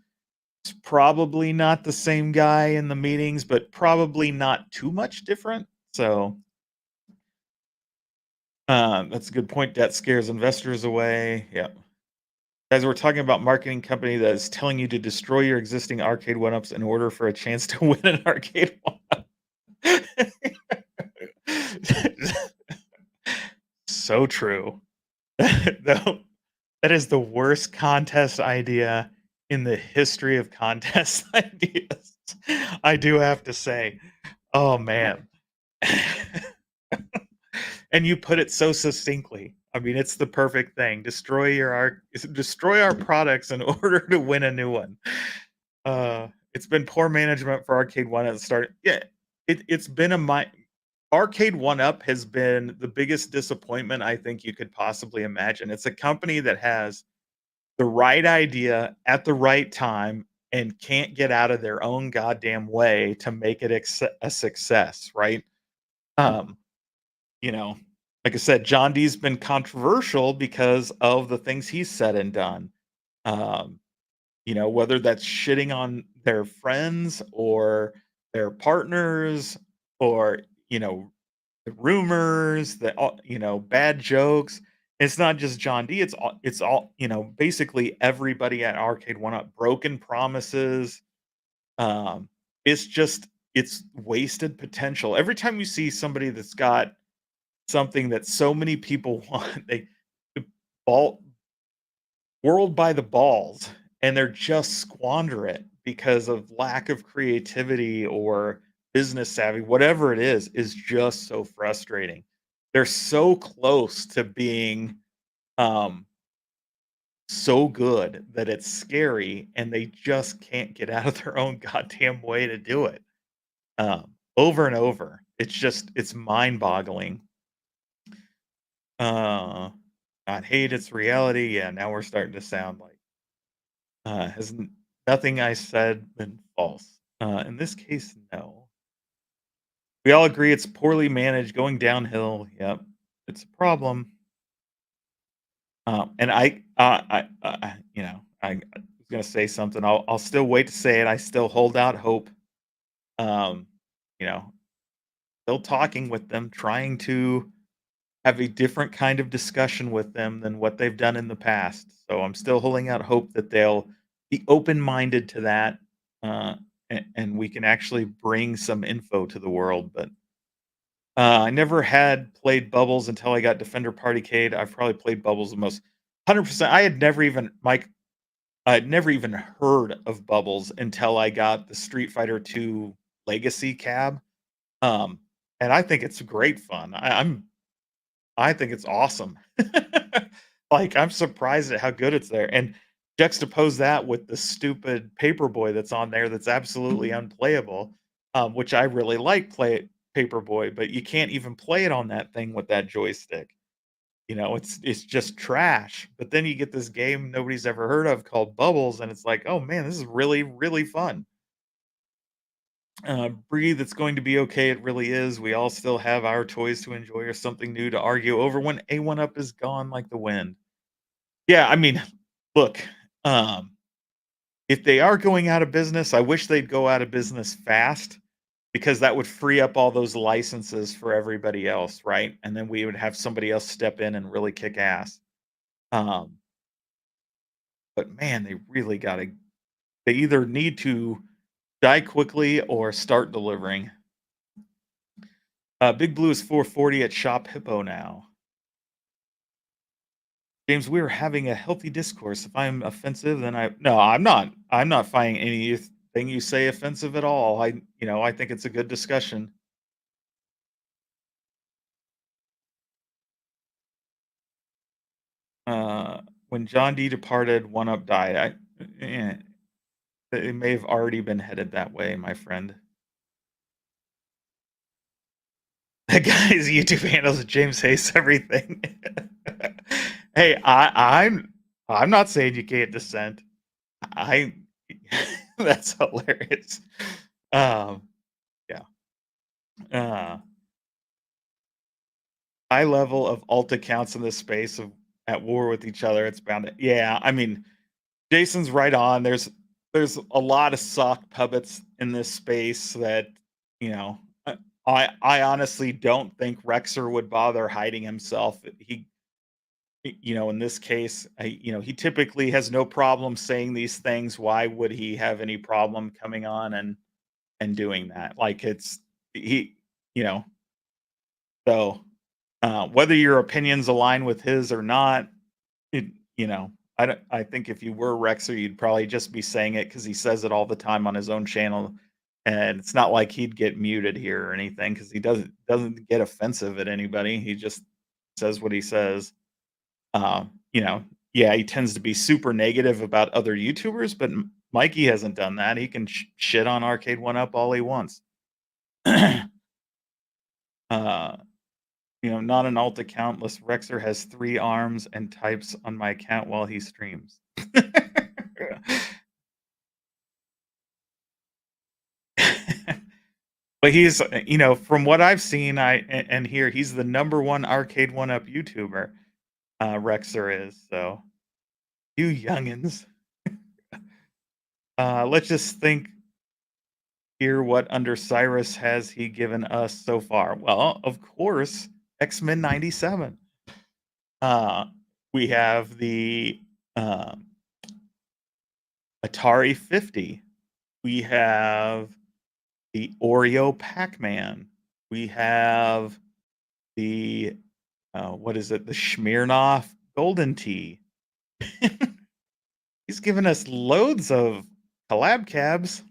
It's probably not the same guy in the meetings, but probably not too much different. So that's a good point. Debt scares investors away. Yeah. Guys, we're talking about marketing company that is telling you to destroy your existing arcade one-ups in order for a chance to win an arcade one-up. So true. No, that is the worst contest idea in the history of contest ideas. I do have to say. Oh man. And you put it so succinctly. I mean, it's the perfect thing. Destroy our products in order to win a new one. It's been poor management for Arcade One at the start. Yeah, it's been Arcade One Up has been the biggest disappointment I think you could possibly imagine. It's a company that has the right idea at the right time and can't get out of their own goddamn way to make it a success, right? Um, you know, like I said, John D's been controversial because of the things he's said and done. Um, whether that's shitting on their friends or their partners or, the rumors, bad jokes. It's not just John D. It's all, basically everybody at Arcade One Up. Broken promises. Um, it's wasted potential. Every time you see somebody that's got something that so many people want, they ball world by the balls and they're just squander it because of lack of creativity or business savvy, whatever it is just so frustrating. They're so close to being um so good that it's scary and they just can't get out of their own goddamn way to do it. Over and over. It's mind-boggling. Uh Not hate, it's reality. Yeah, now we're starting to sound like has nothing I said been false? In this case, no. We all agree it's poorly managed, going downhill. Yep, it's a problem. And I was gonna say something. I'll still wait to say it. I still hold out hope. Um, you know, Still talking with them, trying to have a different kind of discussion with them than what they've done in the past. So I'm still holding out hope that they'll be open-minded to that, and we can actually bring some info to the world. But I never had played Bubbles until I got Defender Partycade. I've probably played Bubbles the most 100%. I had never even heard of Bubbles until I got the Street Fighter 2 Legacy cab. Um, and I think it's great fun. I think it's awesome. Like, I'm surprised at how good it's there, and juxtapose that with the stupid Paperboy that's on there that's absolutely unplayable, which I really like play Paperboy, but you can't even play it on that thing with that joystick. It's just trash, but then you get this game nobody's ever heard of called Bubbles, and it's like, "Oh, man, this is really, really fun." Breathe, it's going to be okay. It really is. We all still have our toys to enjoy or something new to argue over when A1 Up is gone like the wind. Yeah, I mean, look, um, if they are going out of business, I wish they'd go out of business fast because that would free up all those licenses for everybody else, right? And then we would have somebody else step in and really kick ass. Um, but man, they either need to die quickly or start delivering. Big Blue is 440 at Shop Hippo now. James, we are having a healthy discourse. If I'm offensive, then no, I'm not. I'm not finding anything you say offensive at all. I think it's a good discussion. When John D departed, One Up died. It may have already been headed that way, my friend. That guy's YouTube handles James hates everything. Hey, I'm not saying you can't dissent. I that's hilarious. Um, yeah. Uh, high level of alt accounts in this space of at war with each other. It's bound to, yeah. I mean, Jason's right on. There's a lot of sock puppets in this space that you know. I honestly don't think Rexer would bother hiding himself. In this case, he typically has no problem saying these things. Why would he have any problem coming on and doing that? Like he, you know. So whether your opinions align with his or not, it, you know, I think if you were Rexer, you'd probably just be saying it because he says it all the time on his own channel, and it's not like he'd get muted here or anything because he doesn't get offensive at anybody. He just says what he says. You know, yeah, he tends to be super negative about other YouTubers, but Mikey hasn't done that. He can shit on Arcade1up all he wants. uh, not an alt account unless Rexer has 3 arms and types on my account while he streams. But he's, from what I've seen, and hear, he's the number 1 Arcade1up YouTuber, Rexer is, so you youngins. Let's just think here what under Cyrus has he given us so far? Well, of course, X-Men 97. We have the Atari 50. We have the Oreo Pac-Man. We have the what is it? The Smirnoff Golden Tea. He's given us loads of collab cabs.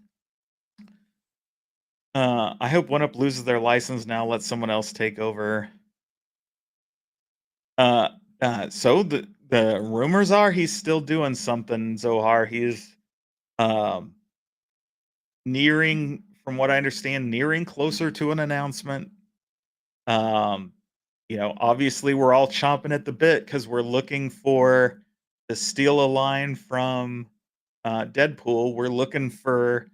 I hope OneUp loses their license now. Let someone else take over. So the rumors are he's still doing something. Zohar, he's um, nearing, from what I understand, nearing closer to an announcement. Obviously we're all chomping at the bit because we're looking for to steal a line from Deadpool. We're looking for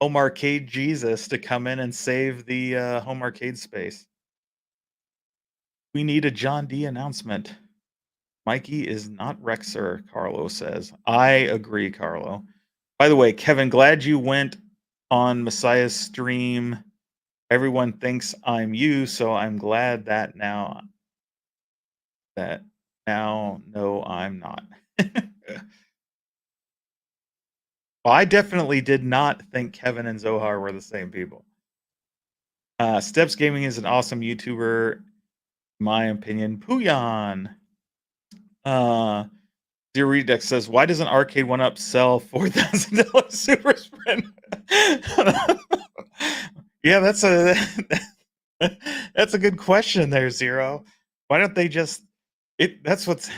Home Arcade Jesus to come in and save the home arcade space. We need a John D announcement. Mikey is not Rexer, Carlo says. I agree, Carlo. By the way, Kevin, glad you went on Messiah's stream. Everyone thinks I'm you, so I'm glad that now no, I'm not. Well, I definitely did not think Kevin and Zohar were the same people. Steps Gaming is an awesome YouTuber, in my opinion. Puyan. Dear Redux says, why doesn't Arcade1up sell $4,000 Super Sprint? Yeah, that's a good question there, Zero. Why don't they just that's what's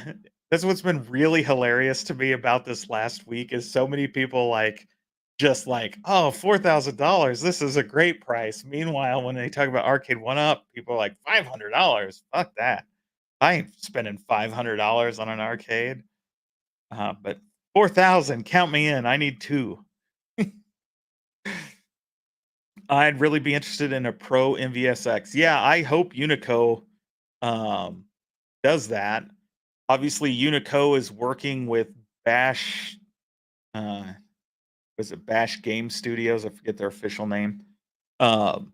been really hilarious to me about this last week is so many people just like, oh, $4,000, this is a great price. Meanwhile, when they talk about Arcade1up, people are like $500. Fuck that. I ain't spending $500 on an arcade. But 4,000, count me in. I need 2. I'd really be interested in a Pro MVSX. Yeah, I hope Unico does that. Obviously, Unico is working with Bash. Was it Bash Game Studios? I forget their official name. And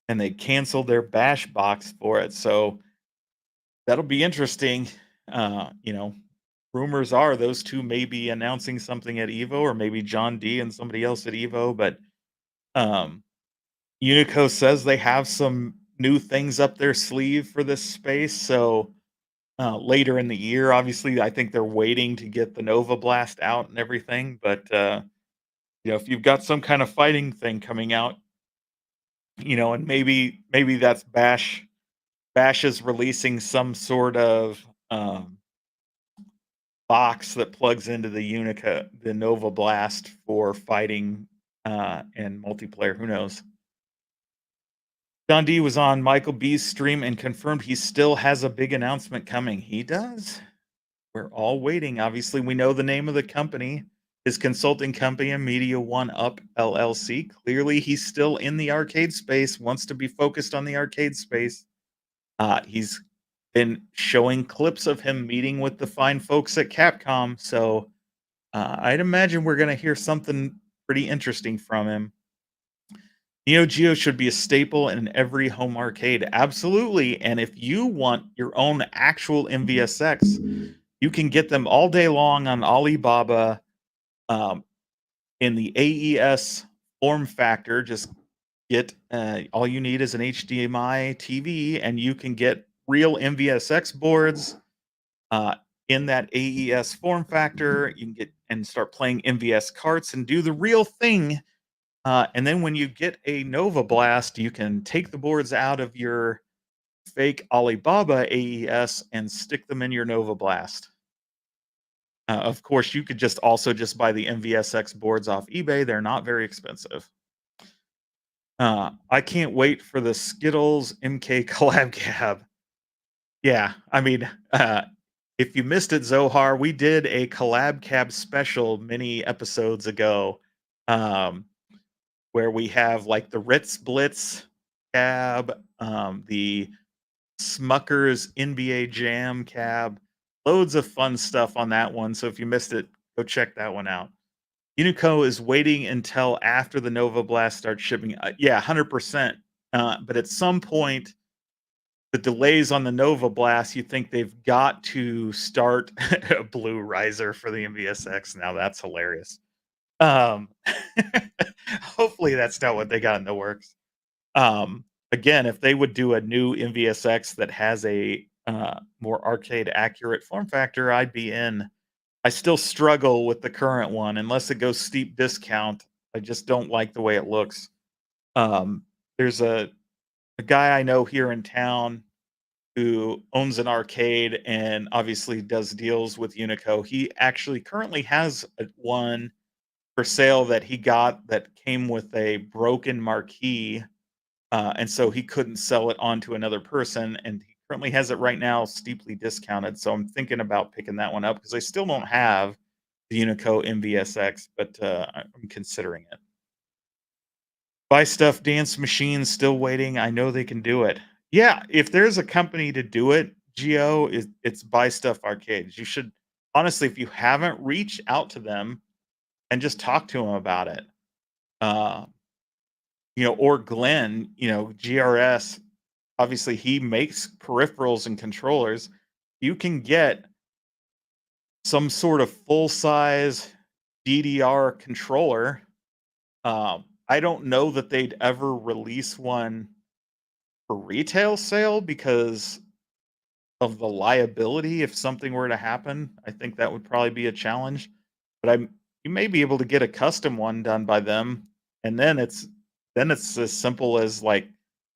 they canceled their Bash box for it. So that'll be interesting. Rumors are those two may be announcing something at Evo, or maybe John D and somebody else at Evo. But Unico says they have some new things up their sleeve for this space. So later in the year, obviously, I think they're waiting to get the Nova Blast out and everything. But if you've got some kind of fighting thing coming out, and maybe that's Bash. Bash is releasing some sort of box that plugs into the Nova Blast for fighting and multiplayer. Who knows? John D was on Michael B's stream and confirmed he still has a big announcement coming. He does? We're all waiting. Obviously, we know the name of the company, his consulting company, Media One Up LLC. Clearly, he's still in the arcade space, wants to be focused on the arcade space. He's been showing clips of him meeting with the fine folks at Capcom, so I'd imagine we're going to hear something pretty interesting from him. Neo Geo should be a staple in every home arcade. Absolutely. And if you want your own actual MVSX, you can get them all day long on Alibaba um, in the AES form factor. Just get all you need is an HDMI TV, and you can get real MVSX boards uh, in that AES form factor. You can get and start playing MVS carts and do the real thing. And then when you get a Nova Blast, you can take the boards out of your fake Alibaba AES and stick them in your Nova Blast. Of course, you could just also just buy the MVSX boards off eBay. They're not very expensive. I can't wait for the Skittles MK collab cab. Yeah, I mean, if you missed it, Zohar, we did a collab cab special many episodes ago, um, where we have like the Ritz Blitz cab, the Smucker's NBA Jam cab, loads of fun stuff on that one. So if you missed it, go check that one out. Unico is waiting until after the Nova Blast starts shipping. Yeah, 100%. But at some point, the delays on the Nova Blast, you think they've got to start a blue riser for the MVSX. Now that's hilarious. Um, hopefully that's not what they got in the works. Again, if they would do a new MVSX that has a more arcade accurate form factor, I'd be in. I still struggle with the current one unless it goes steep discount. I just don't like the way it looks. There's a guy I know here in town who owns an arcade and obviously does deals with Unico. He actually currently has one for sale that he got that came with a broken marquee, and so he couldn't sell it on to another person. And he currently has it right now steeply discounted. So I'm thinking about picking that one up because I still don't have the Unico MVSX, but I'm considering it. Buy Stuff Dance Machines still waiting. I know they can do it. Yeah, if there's a company to do it, Geo is it's Buy Stuff Arcades. You should honestly, if you haven't, reach out to them and just talk to them about it. Uh, or Glenn, GRS. Obviously, he makes peripherals and controllers. You can get some sort of full size DDR controller. I don't know that they'd ever release one for retail sale because of the liability if something were to happen. I think that would probably be a challenge. But you may be able to get a custom one done by them, and then it's as simple as like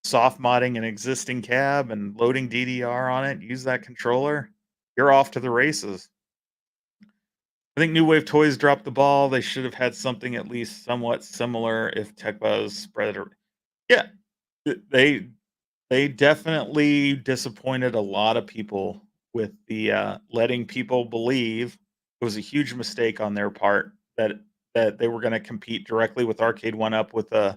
soft modding an existing cab and loading DDR on it. Use that controller. You're off to the races. I think New Wave Toys dropped the ball. They should have had something at least somewhat similar if TechBuzz spread it. Yeah, they they definitely disappointed a lot of people with the letting people believe it was a huge mistake on their part that they were going to compete directly with Arcade1up with a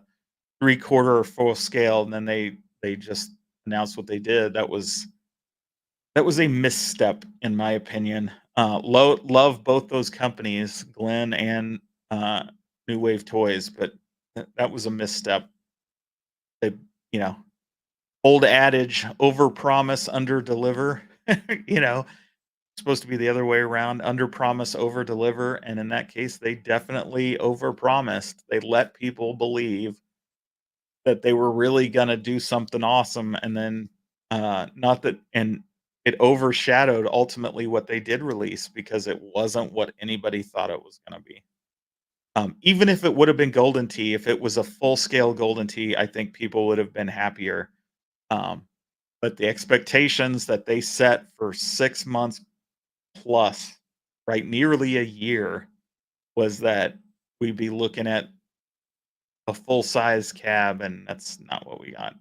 3/4 or full scale, and then they just announced what they did. That was a misstep, in my opinion. Love both those companies, Glenn and New Wave Toys, but that was a misstep. They, you know, old adage: over promise, under deliver. you know, supposed to be the other way around: under promise, over deliver. And in that case, they definitely over promised. They let people believe that they were really gonna do something awesome, and then not that, and it overshadowed ultimately what they did release because it wasn't what anybody thought it was gonna be. Even if it would have been Golden Tee, if it was a full scale Golden Tee, I think people would have been happier. Um, but the expectations that they set for 6 months plus, right, nearly a year, was that we'd be looking at a full size cab, and that's not what we got.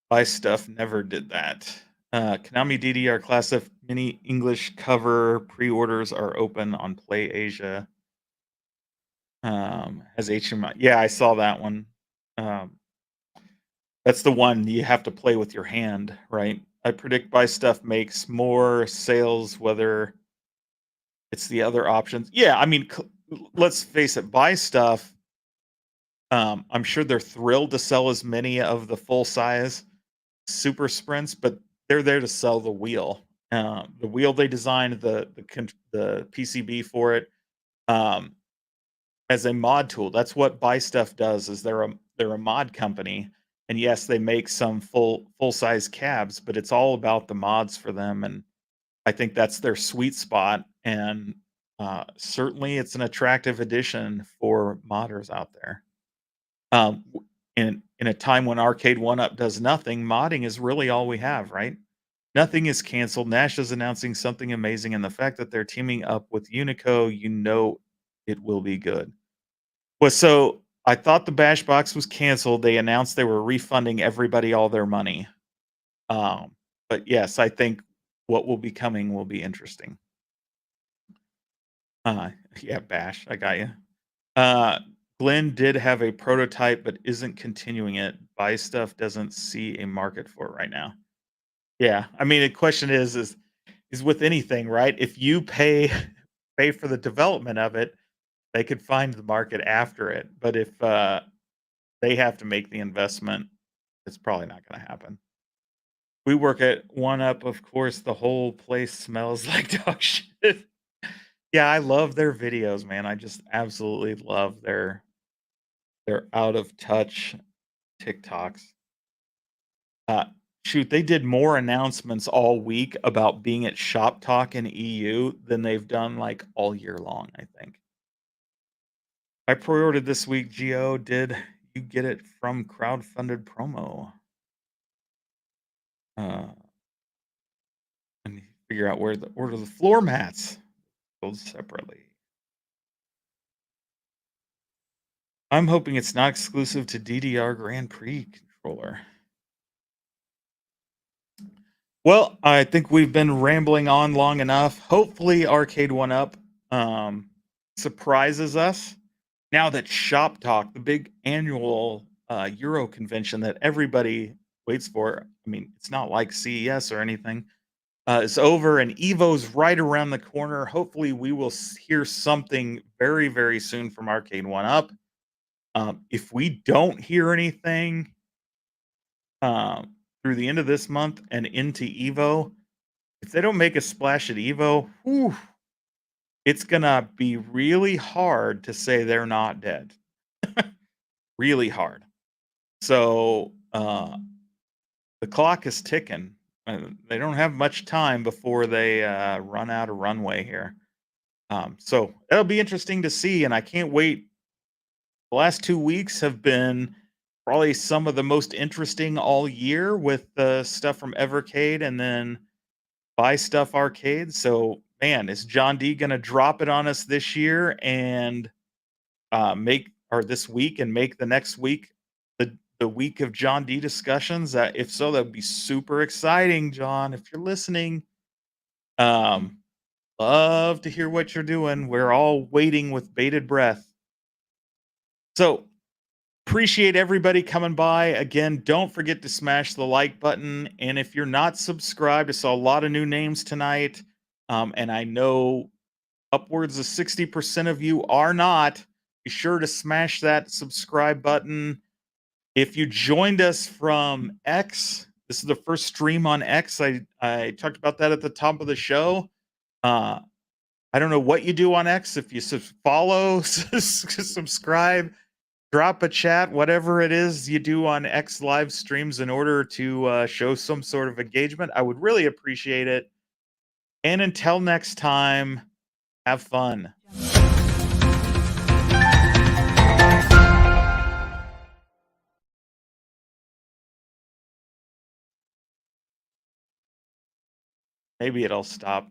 Buy Stuff never did that. Konami DDR Classic Any English cover pre-orders are open on Play Asia. Has HMI. Yeah, I saw that one. Um, that's the one you have to play with your hand, right? I predict Buy Stuff makes more sales, whether it's the other options. Yeah, I mean, let's face it, Buy Stuff. I'm sure they're thrilled to sell as many of the full size super sprints, but they're there to sell the wheel. The wheel they designed, the PCB for it, um, as a mod tool. That's what Buy Stuff does. Is they're a mod company, and yes, they make some full size cabs, but it's all about the mods for them, and I think that's their sweet spot. And certainly, it's an attractive addition for modders out there. In a time when Arcade1up does nothing, modding is really all we have, right? Nothing is canceled. Nash is announcing something amazing, and the fact that they're teaming up with Unico, it will be good. Well, so I thought the Bash Box was canceled. They announced they were refunding everybody all their money. But yes, I think what will be coming will be interesting. Yeah, Bash, I got you. Glenn did have a prototype, but isn't continuing it. Buy Stuff doesn't see a market for it right now. Yeah, I mean, the question is with anything, right? If you pay pay for the development of it, they could find the market after it. But if they have to make the investment, it's probably not going to happen. We work at One Up, of course. The whole place smells like dog shit. Yeah, I love their videos, man. I just absolutely love their out of touch TikToks. Uh, Shoot, they did more announcements all week about being at Shop Talk in EU than they've done like all year long, I think. I pre-ordered this week, Geo. Did you get it from crowdfunded promo? Let me figure out where the order the floor mats sold separately. I'm hoping it's not exclusive to DDR Grand Prix controller. Well, I think we've been rambling on long enough. Hopefully, Arcade1up surprises us. Now that Shop Talk, the big annual Euro convention that everybody waits for, I mean, it's not like CES or anything, is over, and Evo's right around the corner. Hopefully, we will hear something very, very soon from Arcade1up. If we don't hear anything through the end of this month and into Evo, if they don't make a splash at Evo, it's gonna be really hard to say they're not dead. Really hard. So the clock is ticking. They don't have much time before they run out of runway here. So it'll be interesting to see, and I can't wait. The last 2 weeks have been probably some of the most interesting all year with the stuff from Evercade and then Buy Stuff Arcade. So, man, is John D going to drop it on us this year and this week and make the next week the week of John D discussions? If so, that would be super exciting, John. If you're listening, love to hear what you're doing. We're all waiting with bated breath. So, appreciate everybody coming by. Again, don't forget to smash the like button. And if you're not subscribed, I saw a lot of new names tonight. And I know upwards of 60% of you are not. Be sure to smash that subscribe button. If you joined us from X, this is the first stream on X. I talked about that at the top of the show. I don't know what you do on X. If you follow, subscribe, drop a chat, whatever it is you do on X live streams in order to show some sort of engagement, I would really appreciate it. And until next time, have fun. Maybe it'll stop.